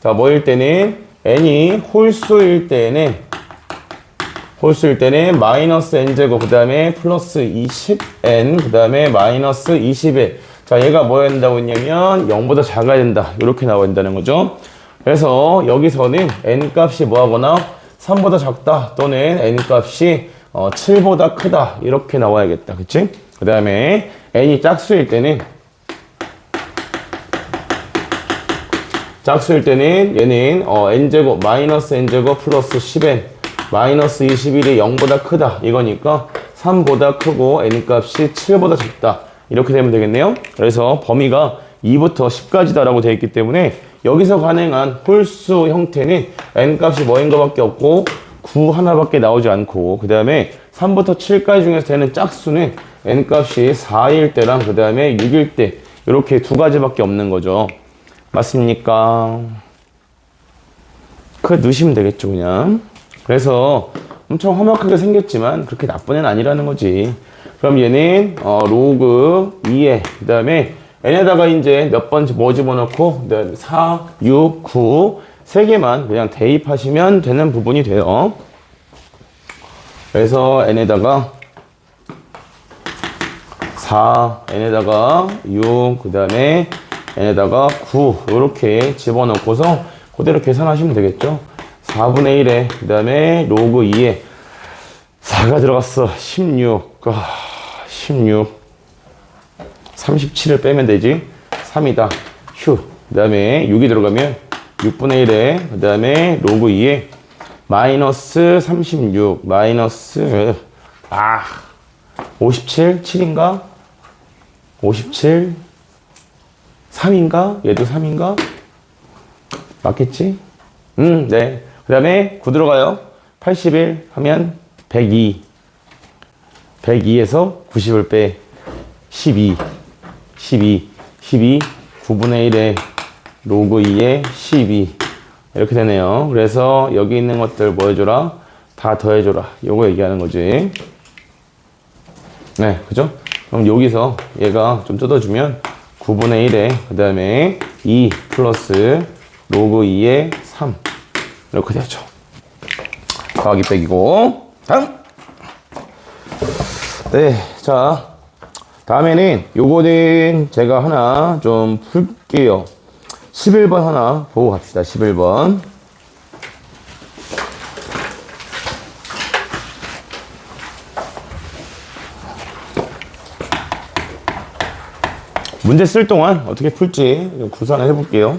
S1: 자, 뭐일 때는 n이 홀수일 때는 마이너스 n제곱 그 다음에 플러스 20n 그 다음에 마이너스 21. 자, 얘가 뭐야 된다고 했냐면 0보다 작아야 된다. 이렇게 나와야 된다는 거죠. 그래서 여기서는 n 값이 뭐하거나 3보다 작다 또는 n 값이 7보다 크다 이렇게 나와야겠다. 그치? 그 다음에 n이 짝수일 때는 얘는 n제곱 마이너스 n제곱 플러스 10n 마이너스 21이 0보다 크다 이거니까 3보다 크고 n 값이 7보다 작다 이렇게 되면 되겠네요. 그래서 범위가 2부터 10까지다 라고 되어 있기 때문에 여기서 가능한 홀수 형태는 n 값이 뭐인 거밖에 없고 9 하나밖에 나오지 않고, 그 다음에 3부터 7까지 중에서 되는 짝수는 n 값이 4일 때랑 그 다음에 6일 때 이렇게 두 가지밖에 없는 거죠. 맞습니까? 그거 넣으시면 되겠죠, 그냥. 그래서 엄청 험악하게 생겼지만 그렇게 나쁜 애는 아니라는 거지. 그럼 얘는 로그 2에 그 다음에 n에다가 이제 몇 번 뭐 집어넣고 4, 6, 9 3개만 그냥 대입하시면 되는 부분이 돼요. 그래서 n에다가 4, n에다가 6, 그 다음에 n에다가 9 이렇게 집어넣고서 그대로 계산하시면 되겠죠. 4분의 1에 그 다음에 로그 2에 4가 들어갔어. 16 37을 빼면 되지. 3이다. 휴. 그 다음에 6이 들어가면 6분의 1에 그 다음에 로그 2에 마이너스 36 마이너스 57 7인가? 57 3인가? 얘도 3인가? 맞겠지? 네. 그 다음에 9 들어가요. 81 하면 102 102에서 90을 빼 12 9분의 1에 로그 2에 12 이렇게 되네요. 그래서 여기 있는 것들 뭐 해줘라? 다 더해줘라. 요거 얘기하는 거지. 네, 그죠? 그럼 여기서 얘가 좀 뜯어주면 9분의 1에 그 다음에 2 플러스 로그 2에 3 이렇게 되죠. 더하기 빼기고. 다음. 네, 자 다음에는 요거는 제가 하나 좀 풀게요. 11번 하나 보고 갑시다. 11번. 문제 쓸 동안 어떻게 풀지 구상을 해볼게요.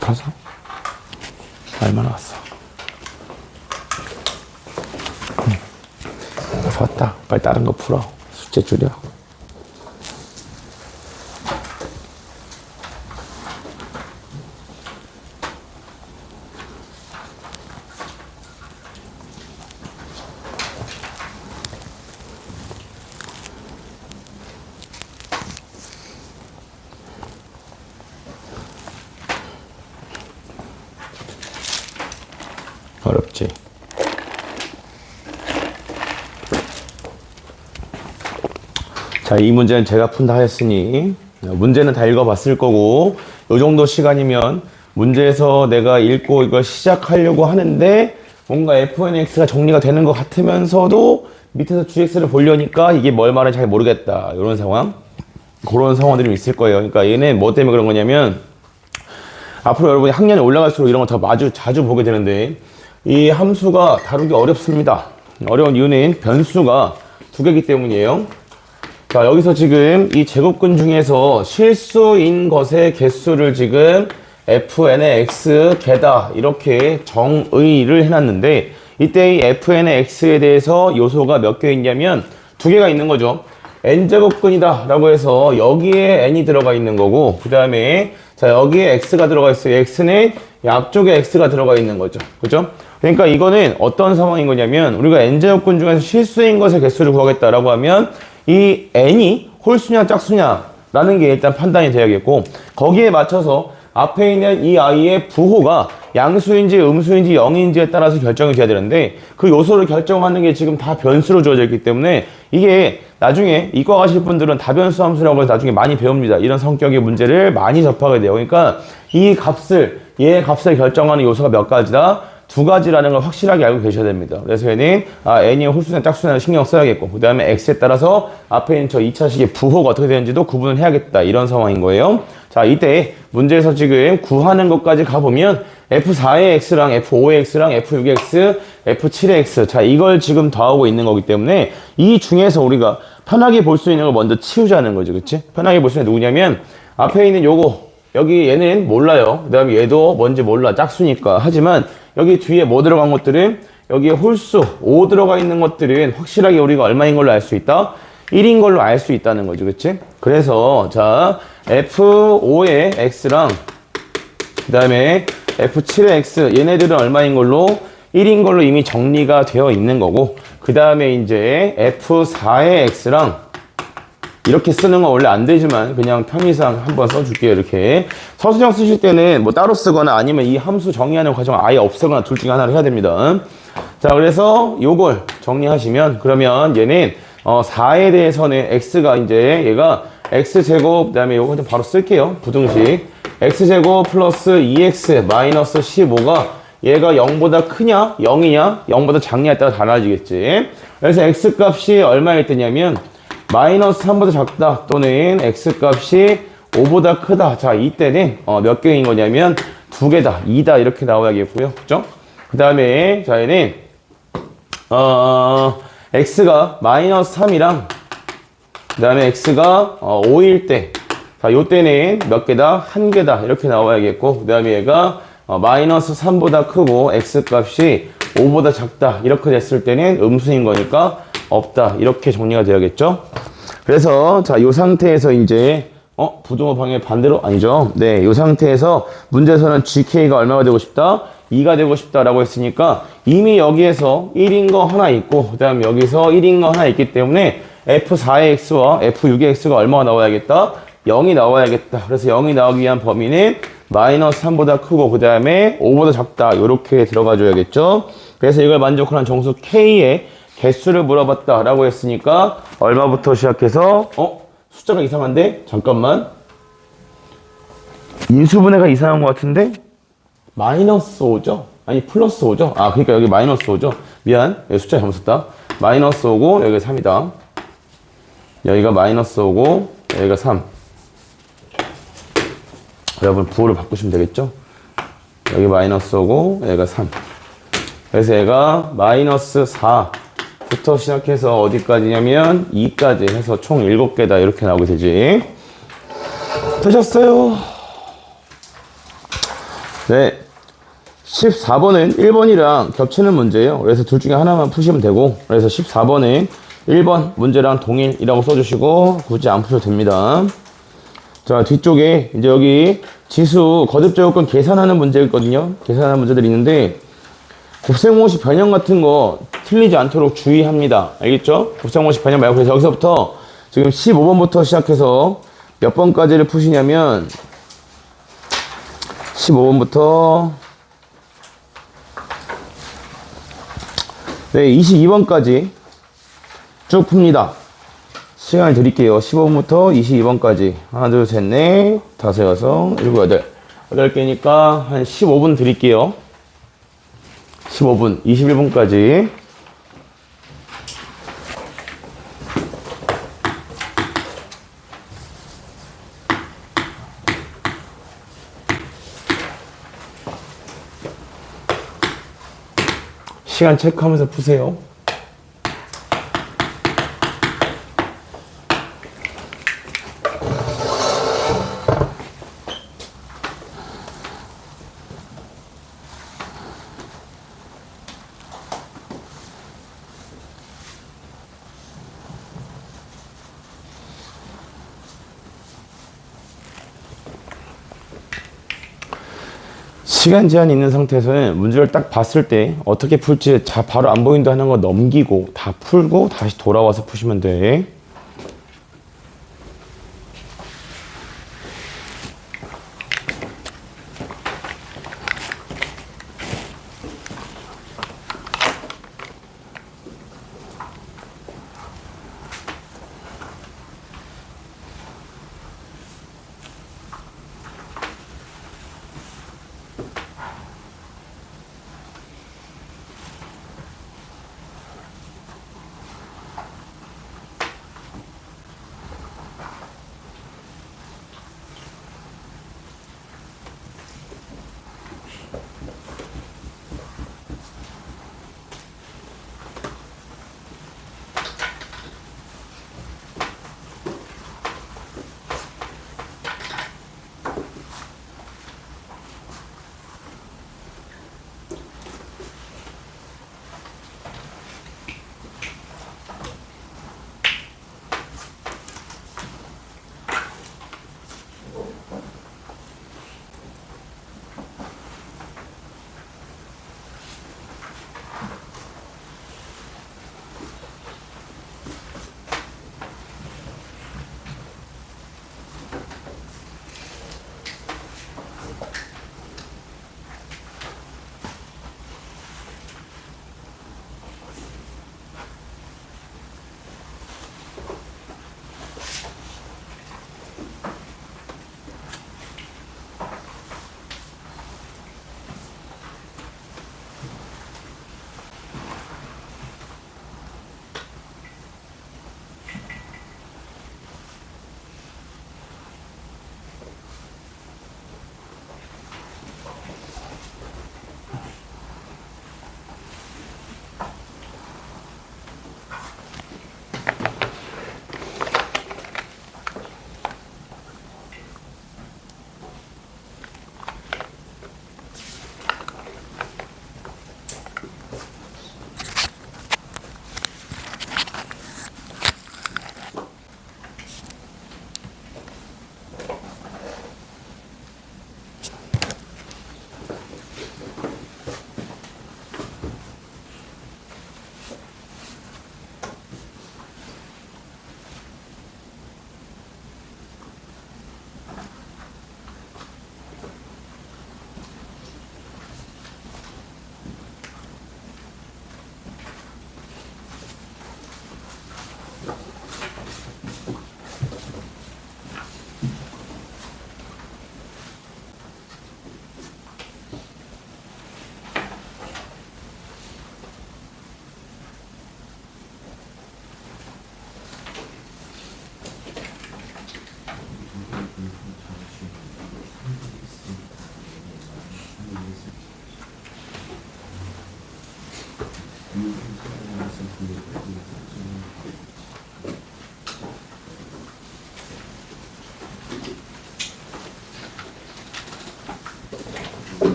S1: 풀어서 얼마나 왔어? 좋았다. 빨리 다른 거 풀어. 숙제 줄여. 어렵지. 자, 이 문제는 제가 푼다 하였으니 문제는 다 읽어봤을 거고 이 정도 시간이면 문제에서 내가 읽고 이걸 시작하려고 하는데 뭔가 fnx가 정리가 되는 것 같으면서도 밑에서 gx를 보려니까 이게 뭘 말하는지 잘 모르겠다. 이런 상황. 그런 상황들이 있을 거예요. 그러니까 얘는 뭐 때문에 그런 거냐면 앞으로 여러분이 학년이 올라갈수록 이런 거 더 자주 보게 되는데 이 함수가 다루기 어렵습니다. 어려운 이유는 변수가 두 개이기 때문이에요. 자, 여기서 지금 이 제곱근 중에서 실수인 것의 개수를 지금 fn의 x 개다 이렇게 정의를 해놨는데 이때 이 fn의 x에 대해서 요소가 몇 개 있냐면 두 개가 있는 거죠. n제곱근이다 라고 해서 여기에 n이 들어가 있는 거고 그 다음에 자 여기에 x가 들어가 있어요. x는 앞쪽에 x가 들어가 있는 거죠. 그죠? 그러니까 이거는 어떤 상황인 거냐면 우리가 n제곱근 중에서 실수인 것의 개수를 구하겠다라고 하면 이 n이 홀수냐 짝수냐 라는 게 일단 판단이 돼야겠고 거기에 맞춰서 앞에 있는 이 아이의 부호가 양수인지 음수인지 0인지에 따라서 결정이 돼야 되는데 그 요소를 결정하는 게 지금 다 변수로 주어져 있기 때문에 이게 나중에 이과 가실 분들은 다변수 함수라고 해서 나중에 많이 배웁니다. 이런 성격의 문제를 많이 접하게 돼요. 그러니까 이 값을 얘의 값을 결정하는 요소가 몇 가지다? 두 가지라는 걸 확실하게 알고 계셔야 됩니다. 그래서 얘는 n이 홀수냐 짝수냐를 신경 써야겠고 그 다음에 x에 따라서 앞에 있는 저 2차식의 부호가 어떻게 되는지도 구분을 해야겠다. 이런 상황인 거예요. 자, 이때 문제에서 지금 구하는 것까지 가보면 F4의 x랑 F5의 x랑 F6의 x, F7의 x 자 이걸 지금 더하고 있는 거기 때문에 이 중에서 우리가 편하게 볼 수 있는 걸 먼저 치우자는 거죠. 그치? 편하게 볼 수 있는 게 누구냐면 앞에 있는 요거 여기 얘는 몰라요. 그 다음에 얘도 뭔지 몰라. 짝수니까. 하지만 여기 뒤에 뭐 들어간 것들은 여기에 홀수 5 들어가 있는 것들은 확실하게 우리가 얼마인 걸로 알 수 있다? 1인 걸로 알 수 있다는 거죠. 그치? 그래서 자 F5의 x랑 그 다음에 F7의 x 얘네들은 얼마인 걸로? 1인 걸로 이미 정리가 되어 있는 거고 그 다음에 이제 F4의 x랑 이렇게 쓰는 건 원래 안 되지만 그냥 편의상 한번 써줄게요. 이렇게 서술형 쓰실 때는 뭐 따로 쓰거나 아니면 이 함수 정의하는 과정 아예 없애거나 둘 중에 하나를 해야 됩니다. 자, 그래서 요걸 정리하시면, 그러면 얘는 4에 대해서는 x가 이제 얘가 x제곱, 그 다음에 요거 좀 바로 쓸게요. 부등식. x제곱 플러스 2x 마이너스 15가 얘가 0보다 크냐, 0이냐, 0보다 작냐에 따라 달라지겠지. 그래서 x값이 얼마일 때냐면, 마이너스 3보다 작다, 또는 x값이 5보다 크다. 자, 이때는 몇 개인 거냐면, 2개다, 2다, 이렇게 나와야겠고요. 그죠? 그 다음에, 자, 얘는, x가 마이너스 3이랑, 그 다음에 x가 5일 때, 자, 요 때는 몇 개다? 1개다. 이렇게 나와야겠고, 그 다음에 얘가 마이너스 3보다 크고, x값이 5보다 작다. 이렇게 됐을 때는 음수인 거니까 없다. 이렇게 정리가 되어야겠죠? 그래서, 자, 요 상태에서 이제, 부등호 방향 반대로? 아니죠. 네, 요 상태에서 문제에서는 gk가 얼마가 되고 싶다? 2가 되고 싶다라고 했으니까 이미 여기에서 1인 거 하나 있고, 그 다음 여기서 1인 거 하나 있기 때문에 f4의 x와 f6의 x가 얼마가 나와야겠다? 0이 나와야겠다. 그래서 0이 나오기 위한 범위는 마이너스 3보다 크고, 그 다음에 5보다 작다. 요렇게 들어가 줘야겠죠. 그래서 이걸 만족하는 정수 k의 개수를 물어봤다라고 했으니까 얼마부터 시작해서, 숫자가 이상한데? 잠깐만. 인수분해가 이상한 것 같은데? 마이너스 5죠? 아니, 플러스 5죠? 아, 그러니까 여기 마이너스 5죠? 미안. 여기 숫자 잘못 썼다. 마이너스 5고, 여기가 3이다. 여기가 마이너스 5고, 여기가 3. 여러분, 부호를 바꾸시면 되겠죠? 여기 마이너스 5고, 여기가 3. 그래서 얘가 마이너스 4부터 시작해서 어디까지냐면 2까지 해서 총 7개다. 이렇게 나오게 되지. 되셨어요? 네. 14번은 1번이랑 겹치는 문제예요. 그래서 둘 중에 하나만 푸시면 되고, 그래서 14번은 1번 문제랑 동일이라고 써주시고 굳이 안 푸셔도 됩니다. 자, 뒤쪽에 이제 여기 지수 거듭제곱권 계산하는 문제 있거든요. 계산하는 문제들이 있는데 곱셈공식 변형 같은 거 틀리지 않도록 주의합니다. 알겠죠? 곱셈공식 변형 말고, 그래서 여기서부터 지금 15번부터 시작해서 몇 번까지를 푸시냐면 15번부터 네, 22번까지 쭉 풉니다. 시간을 드릴게요. 15번부터 22번까지. 하나, 둘, 셋, 넷, 다섯, 여섯, 일곱, 여덟. 8개니까 한 15분 드릴게요. 15분, 21분까지. 시간 체크하면서 푸세요. 시간 제한이 있는 상태에서는 문제를 딱 봤을 때 어떻게 풀지 바로 안 보인다 하는 거 넘기고 다 풀고 다시 돌아와서 푸시면 돼.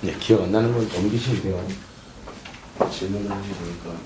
S1: 네, 기억 안 나는 건 넘기시면 돼요. 질문을 하시니까.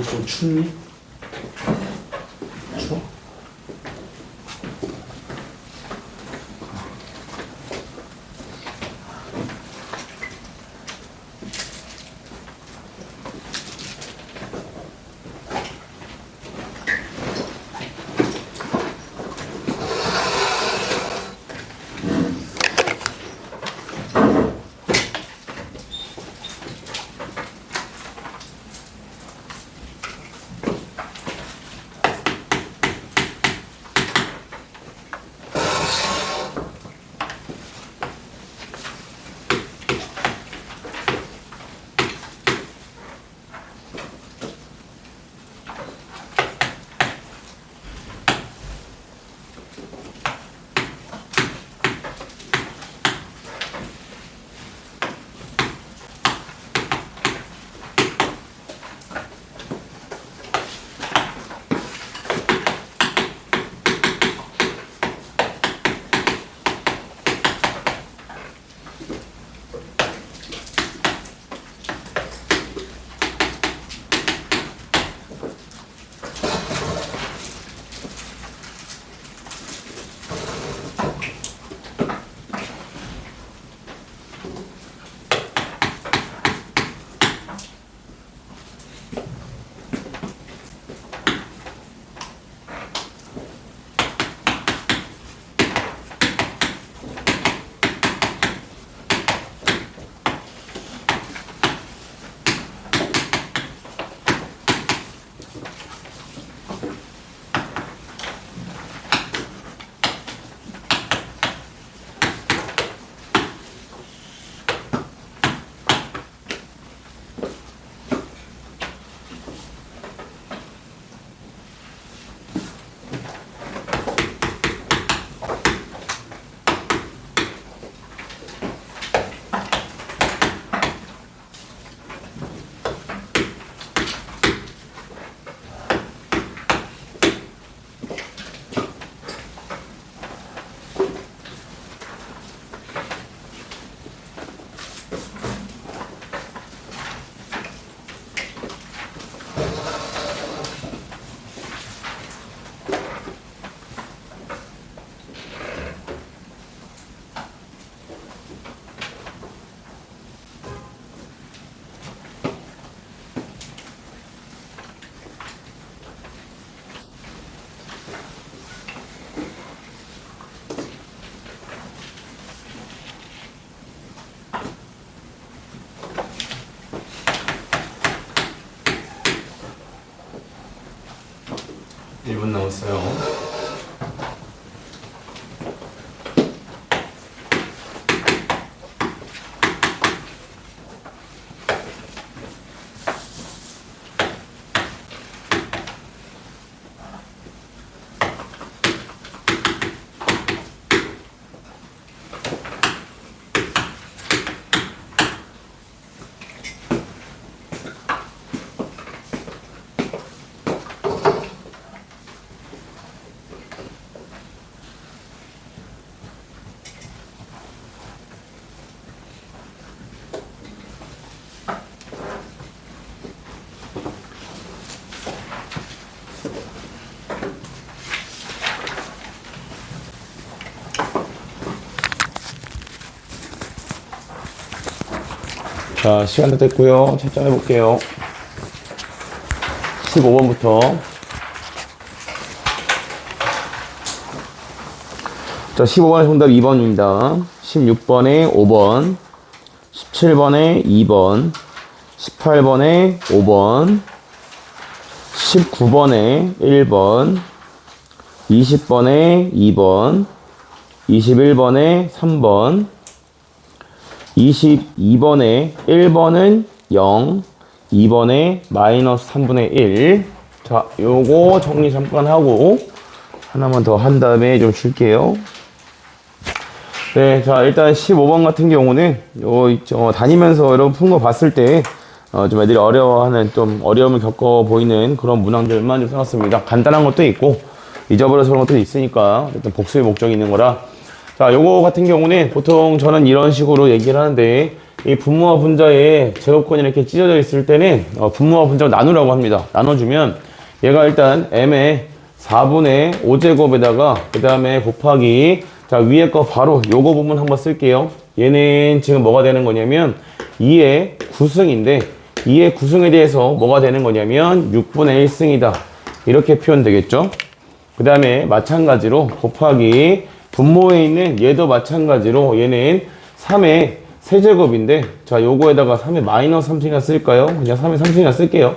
S4: 좀 춥니? 추워?
S1: 남았어요. 자, 시간 다 됐고요. 채점해 볼게요. 15번부터. 자, 15번의 정답 2번입니다. 16번에 5번, 17번에 2번, 18번에 5번, 19번에 1번, 20번에 2번, 21번에 3번, 22번에 1번은 0, 2번에 마이너스 3분의 1. 자, 요거 정리 잠깐 하고 하나만 더 한 다음에 좀 쉴게요. 네, 자, 일단 15번 같은 경우는 다니면서 여러분 푼 거 봤을 때 좀 애들이 어려워하는, 좀 어려움을 겪어 보이는 그런 문항들만 좀 써놨습니다. 간단한 것도 있고 잊어버려서 그런 것도 있으니까 일단 복습의 목적이 있는 거라. 자, 요거 같은 경우는 보통 저는 이런 식으로 얘기를 하는데, 이 분모와 분자에 제곱권이 이렇게 찢어져 있을 때는 분모와 분자를 나누라고 합니다. 나눠주면 얘가 일단 m의 4분의 5제곱에다가 그 다음에 곱하기, 자, 위에 거 바로 요거 부분 한번 쓸게요. 얘는 지금 뭐가 되는 거냐면 2의 9승인데 2의 9승에 대해서 뭐가 되는 거냐면 6분의 1승이다. 이렇게 표현되겠죠. 그 다음에 마찬가지로 곱하기 분모에 있는 얘도 마찬가지로 얘는 3의 세제곱인데, 자, 요거에다가 3의 마이너스 3승이나 쓸까요? 그냥 3의 3승이나 쓸게요.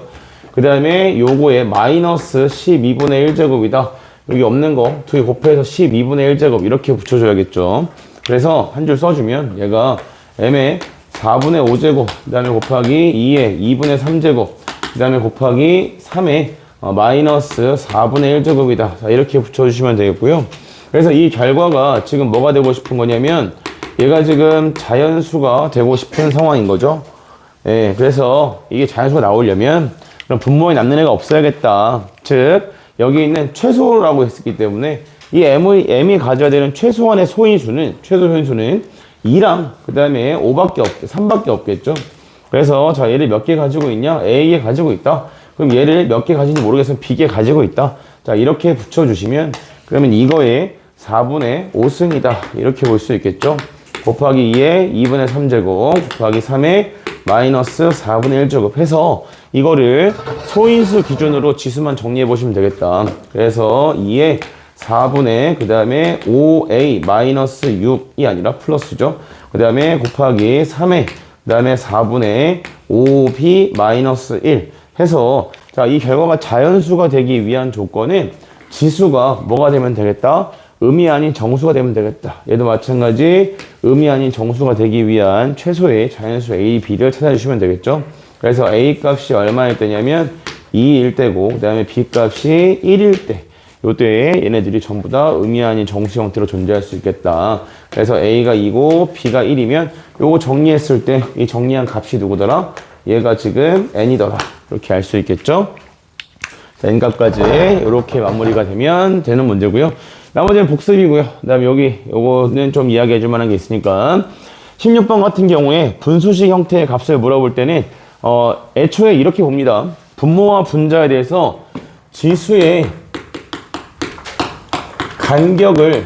S1: 그 다음에 요거에 마이너스 12분의 1제곱이다. 여기 없는 거 두 개 곱해서 12분의 1제곱 이렇게 붙여줘야겠죠. 그래서 한 줄 써주면 얘가 m의 4분의 5제곱, 그 다음에 곱하기 2의 2분의 3제곱, 그 다음에 곱하기 3의 마이너스 4분의 1제곱이다. 자, 이렇게 붙여주시면 되겠고요. 그래서 이 결과가 지금 뭐가 되고 싶은 거냐면 얘가 지금 자연수가 되고 싶은 상황인 거죠. 예, 그래서 이게 자연수가 나오려면 그럼 분모에 남는 애가 없어야겠다. 즉 여기 있는 최소라고 했었기 때문에 이 m이 가져야 되는 최소한의 소인수는, 최소 소인수는 2랑 그 다음에 3밖에 없겠죠. 그래서 자, 얘를 몇 개 가지고 있냐? A에 가지고 있다. 그럼 얘를 몇 개 가지는지 모르겠으면 B에 가지고 있다. 자, 이렇게 붙여주시면 그러면 이거에 4분의 5승이다. 이렇게 볼 수 있겠죠. 곱하기 2에 2분의 3제곱 곱하기 3에 마이너스 4분의 1제곱 해서 이거를 소인수 기준으로 지수만 정리해 보시면 되겠다. 그래서 2에 4분의 그 다음에 5a 마이너스 6이 아니라 플러스죠. 그 다음에 곱하기 3에 그 다음에 4분의 5b 마이너스 1 해서, 자, 이 결과가 자연수가 되기 위한 조건은 지수가 뭐가 되면 되겠다? 음이 아닌 정수가 되면 되겠다. 얘도 마찬가지 음이 아닌 정수가 되기 위한 최소의 자연수 a, b를 찾아주시면 되겠죠. 그래서 a 값이 얼마일 때냐면 2일 때고 그 다음에 b 값이 1일 때, 요때에 얘네들이 전부 다 음이 아닌 정수 형태로 존재할 수 있겠다. 그래서 a가 2고 b가 1이면 요거 정리했을 때 이 정리한 값이 누구더라? 얘가 지금 n이더라. 이렇게 알 수 있겠죠. n값까지 이렇게 마무리가 되면 되는 문제고요. 나머지는 복습이고요. 그 다음에 여기 요거는 좀 이야기해 줄 만한 게 있으니까 16번 같은 경우에 분수식 형태의 값을 물어볼 때는 애초에 이렇게 봅니다. 분모와 분자에 대해서 지수의 간격을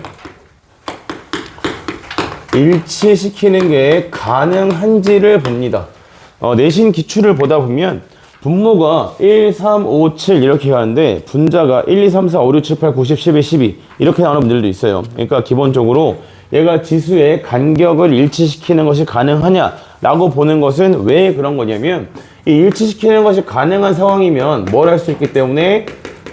S1: 일치시키는 게 가능한지를 봅니다. 내신 기출을 보다 보면 분모가 1, 3, 5, 7 이렇게 가는데 분자가 1, 2, 3, 4, 5, 6, 7, 8, 9, 10, 11, 12 이렇게 나오는 분들도 있어요. 그러니까 기본적으로 얘가 지수의 간격을 일치시키는 것이 가능하냐라고 보는 것은 왜 그런 거냐면, 이 일치시키는 것이 가능한 상황이면 뭘 할 수 있기 때문에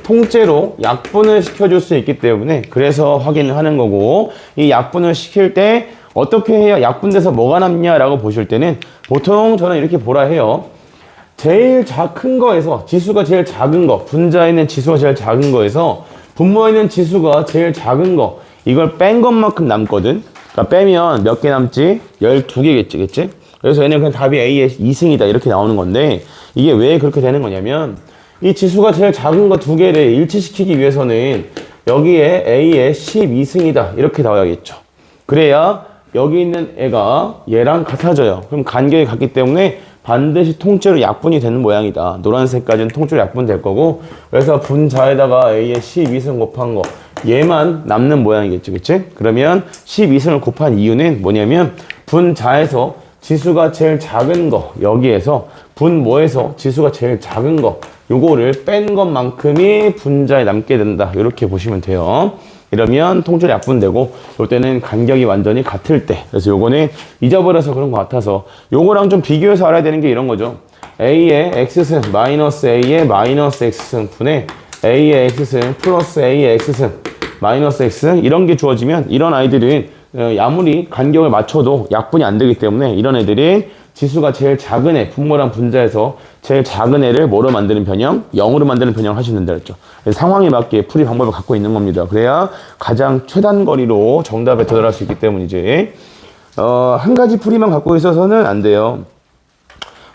S1: 통째로 약분을 시켜줄 수 있기 때문에 그래서 확인을 하는 거고, 이 약분을 시킬 때 어떻게 해야 약분돼서 뭐가 남냐라고 보실 때는 보통 저는 이렇게 보라 해요. 제일 큰 거에서 지수가 제일 작은 거, 분자에 있는 지수가 제일 작은 거에서 분모에 있는 지수가 제일 작은 거, 이걸 뺀 것만큼 남거든. 그러니까 빼면 몇 개 남지? 12개겠지, 그치? 그래서 얘는 그냥 답이 A의 2승이다 이렇게 나오는 건데, 이게 왜 그렇게 되는 거냐면 이 지수가 제일 작은 거 두 개를 일치시키기 위해서는 여기에 A의 12승이다 이렇게 나와야겠죠. 그래야 여기 있는 애가 얘랑 같아져요. 그럼 간격이 같기 때문에 반드시 통째로 약분이 되는 모양이다. 노란색까지는 통째로 약분 될 거고, 그래서 분자에다가 A의 12승 곱한 거 얘만 남는 모양이겠지, 그치? 그러면 12승을 곱한 이유는 뭐냐면 분자에서 지수가 제일 작은 거, 여기에서 분모에서 지수가 제일 작은 거, 요거를 뺀 것만큼이 분자에 남게 된다. 이렇게 보시면 돼요. 이러면 통째로 약분되고, 요 때는 간격이 완전히 같을 때. 그래서 요거는 잊어버려서 그런 것 같아서, 요거랑 좀 비교해서 알아야 되는 게 이런 거죠. A의 X승 마이너스 A의 마이너스 X승 분의 A의 X승 플러스 A의 X승 마이너스 X승, 이런 게 주어지면 이런 아이들은 아무리 간격을 맞춰도 약분이 안 되기 때문에 이런 애들은 지수가 제일 작은 애, 분모랑 분자에서 제일 작은 애를 뭐로 만드는 변형? 0으로 만드는 변형을 하시는다 그랬죠. 상황에 맞게 풀이 방법을 갖고 있는 겁니다. 그래야 가장 최단 거리로 정답에 도달할 수 있기 때문이지. 한 가지 풀이만 갖고 있어서는 안 돼요.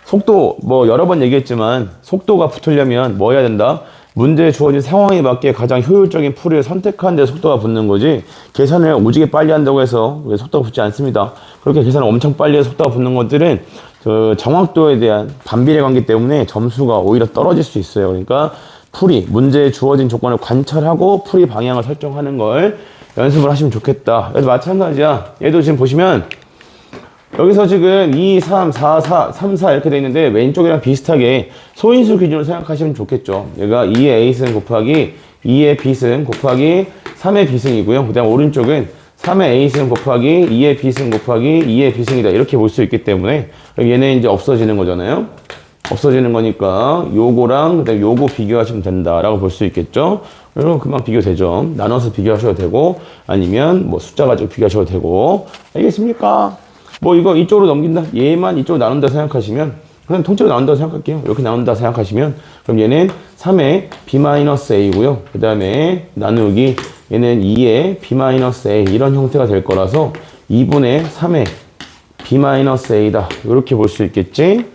S1: 속도, 뭐 여러 번 얘기했지만 속도가 붙으려면 뭐 해야 된다? 문제에 주어진 상황에 맞게 가장 효율적인 풀이를 선택하는 데 속도가 붙는 거지, 계산을 오지게 빨리 한다고 해서 왜 속도가 붙지 않습니다. 그렇게 계산을 엄청 빨리 해서 속도가 붙는 것들은 그 정확도에 대한 반비례 관계 때문에 점수가 오히려 떨어질 수 있어요. 그러니까 풀이, 문제에 주어진 조건을 관찰하고 풀이 방향을 설정하는 걸 연습을 하시면 좋겠다. 그래서 마찬가지야. 얘도 지금 보시면 여기서 지금 2, 3, 4, 4, 3, 4 이렇게 돼 있는데 왼쪽이랑 비슷하게 소인수 기준으로 생각하시면 좋겠죠. 얘가 2의 A승 곱하기 2의 B승 곱하기 3의 B승이고요. 그 다음 오른쪽은 3의 A승 곱하기 2의 B승 곱하기 2의 B승이다. 이렇게 볼 수 있기 때문에 얘는 이제 없어지는 거잖아요. 없어지는 거니까 요거랑 그다음에 요거 비교하시면 된다라고 볼 수 있겠죠. 그럼 금방 비교되죠. 나눠서 비교하셔도 되고 아니면 뭐 숫자 가지고 비교하셔도 되고. 알겠습니까? 뭐 이거 이쪽으로 넘긴다, 얘만 이쪽으로 나눈다 생각하시면, 그냥 통째로 나눈다고 생각할게요. 이렇게 나눈다 생각하시면, 그럼 얘는 3의 B-A고요. 그 다음에 나누기, 얘는 2의 B-A, 이런 형태가 될 거라서 2분의 3의 B-A다. 이렇게 볼 수 있겠지?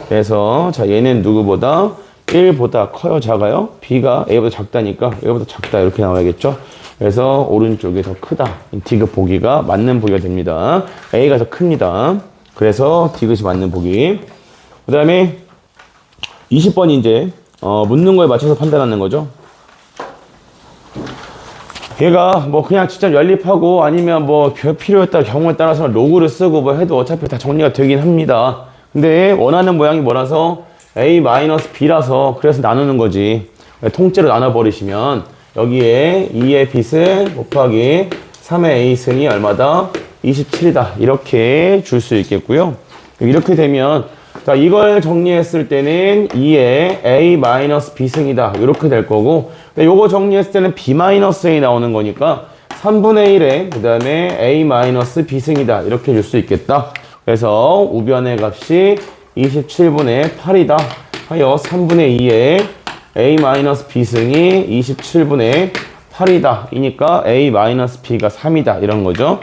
S1: 그래서 자, 얘는 누구보다 1보다 커요, 작아요? B가 A보다 작다니까 A보다 작다, 이렇게 나와야겠죠? 그래서 오른쪽이 더 크다. 디귿 보기가 맞는 보기가 됩니다. A가 더 큽니다. 그래서 디귿이 맞는 보기. 그 다음에 20번이 이제 묻는 거에 맞춰서 판단하는 거죠. 얘가 뭐 그냥 직접 연립하고 아니면 뭐 필요에 따라 경우에 따라서 로그를 쓰고 뭐 해도 어차피 다 정리가 되긴 합니다. 근데 원하는 모양이 뭐라서 A-B라서 그래서 나누는 거지. 통째로 나눠버리시면 여기에 2의 B승 곱하기 3의 A승이 얼마다? 27이다. 이렇게 줄 수 있겠고요. 이렇게 되면 자, 이걸 정리했을 때는 2의 A-B승이다. 이렇게 될 거고, 요거 정리했을 때는 B-A 나오는 거니까 3분의 1에 그 다음에 A-B승이다. 이렇게 줄 수 있겠다. 그래서 우변의 값이 27분의 8이다. 하여 3분의 2에 A-B승이 27분의 8이다. 이니까 A-B가 3이다. 이런 거죠.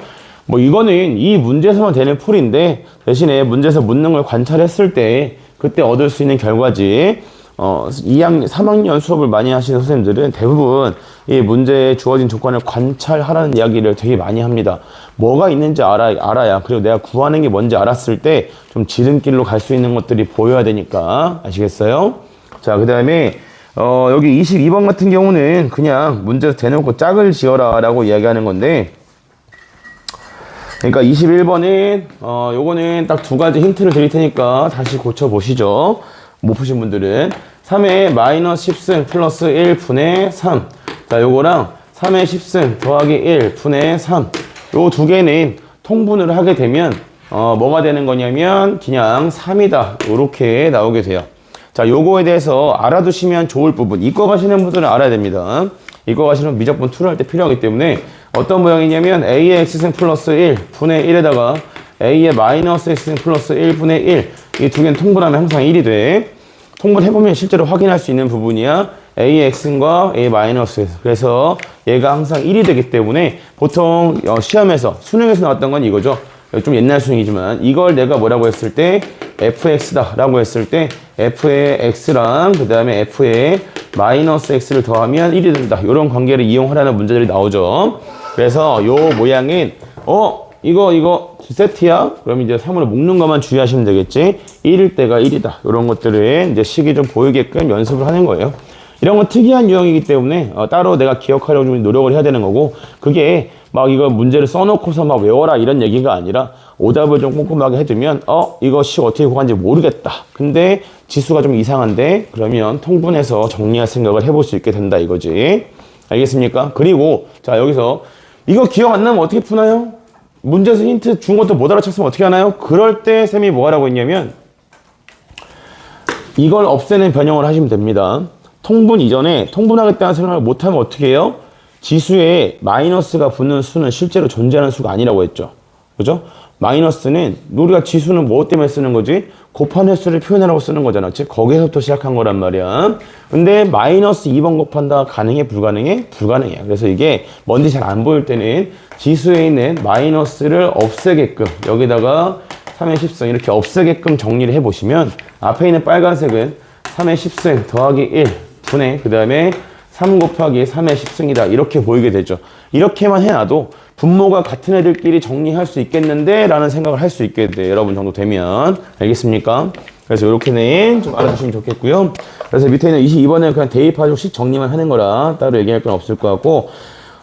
S1: 뭐 이거는 이 문제에서만 되는 풀인데 대신에 문제에서 묻는 걸 관찰했을 때 그때 얻을 수 있는 결과지. 3학년 수업을 많이 하시는 선생님들은 대부분 이 문제에 주어진 조건을 관찰하라는 이야기를 되게 많이 합니다. 뭐가 있는지 알아야, 그리고 내가 구하는 게 뭔지 알았을 때 좀 지름길로 갈 수 있는 것들이 보여야 되니까. 아시겠어요? 자, 그 다음에 여기 22번 같은 경우는 그냥 문제에서 대놓고 짝을 지어라 라고 이야기하는 건데, 그러니까 21번은 요거는 딱 두 가지 힌트를 드릴 테니까 다시 고쳐보시죠. 못 푸신 분들은 3의 마이너스 10승 플러스 1분의 3. 자, 요거랑 3의 10승 더하기 1분의 3. 요 두 개는 통분을 하게 되면 뭐가 되는 거냐면 그냥 3이다. 요렇게 나오게 돼요. 자, 요거에 대해서 알아두시면 좋을 부분. 이과 가시는 분들은 알아야 됩니다. 이과 가시는 미적분 툴을 할 때 필요하기 때문에 어떤 모양이냐면 A의 X승 플러스 1분의 1에다가 A의 마이너스 X승 플러스 1분의 1. 이 두 개는 통분하면 항상 1이 돼. 통분해보면 실제로 확인할 수 있는 부분이야. A의 X승과 A 마이너스 X. 그래서 얘가 항상 1이 되기 때문에 보통 시험에서, 수능에서 나왔던 건 이거죠. 좀 옛날 수능이지만 이걸 내가 뭐라고 했을 때 fx다 라고 했을 때 f의 x랑 그 다음에 f의 마이너스 x를 더하면 1이 된다. 이런 관계를 이용하라는 문제들이 나오죠. 그래서 요 모양은 이거 세트야? 그럼 이제 3으로 묶는 것만 주의하시면 되겠지. 1일 때가 1이다. 이런 것들을 이제 식이 좀 보이게끔 연습을 하는 거예요. 이런 건 특이한 유형이기 때문에 따로 내가 기억하려고 좀 노력을 해야 되는 거고, 그게 막 이거 문제를 써놓고서 막 외워라 이런 얘기가 아니라 오답을 좀 꼼꼼하게 해두면 이것이 어떻게 구간인지 모르겠다. 근데 지수가 좀 이상한데 그러면 통분해서 정리할 생각을 해볼 수 있게 된다 이거지. 알겠습니까? 그리고 자 여기서 이거 기억 안 나면 어떻게 푸나요? 문제에서 힌트 준 것도 못 알아챘으면 어떻게 하나요? 그럴 때 쌤이 뭐 하라고 했냐면 이걸 없애는 변형을 하시면 됩니다. 통분 이전에 통분하겠다는 생각을 못하면 어떻게 해요? 지수에 마이너스가 붙는 수는 실제로 존재하는 수가 아니라고 했죠. 그죠? 마이너스는 우리가 지수는 뭐 때문에 쓰는 거지? 곱한 횟수를 표현하라고 쓰는 거잖아. 즉 거기서부터 시작한 거란 말이야. 근데 마이너스 2번 곱한다 가능해? 불가능해? 불가능해. 그래서 이게 뭔지 잘 안 보일 때는 지수에 있는 마이너스를 없애게끔 여기다가 3의 10승 이렇게 없애게끔 정리를 해보시면 앞에 있는 빨간색은 3의 10승 더하기 1 분의 그 다음에 3 곱하기 3의 10승이다 이렇게 보이게 되죠. 이렇게만 해놔도 분모가 같은 애들끼리 정리할 수 있겠는데 라는 생각을 할 수 있게 돼 여러분 정도 되면. 알겠습니까? 그래서 이렇게는 좀 알아두시면 좋겠고요. 그래서 밑에 있는 22번은 그냥 대입하조식 정리만 하는 거라 따로 얘기할 건 없을 것 같고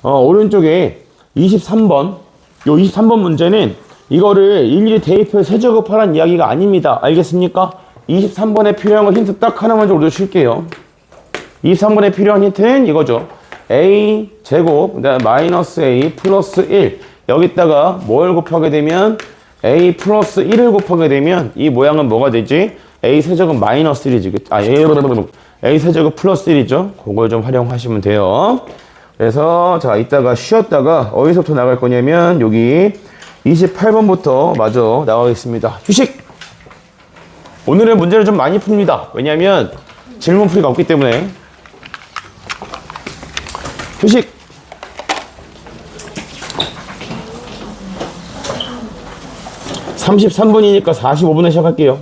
S1: 오른쪽에 23번 요 23번 문제는 이거를 일일이 대입해서 세제곱하라는 이야기가 아닙니다. 알겠습니까? 23번에 필요한 거 힌트 딱 하나만 좀 올려줄게요. 23번에 필요한 힌트는 이거죠. a 제곱 그다음에 마이너스 a 플러스 1 여기다가 뭘 곱하게 되면 a 플러스 1을 곱하게 되면 이 모양은 뭐가 되지? a 세제곱 마이너스 1이지. a 세제곱 플러스 1이죠. 그걸 좀 활용하시면 돼요. 그래서 자 이따가 쉬었다가 어디서부터 나갈 거냐면 여기 28번부터 마저 나가겠습니다. 휴식! 오늘의 문제를 좀 많이 풉니다. 왜냐면 질문풀이가 없기 때문에. 휴식! 33분이니까 45분에 시작할게요.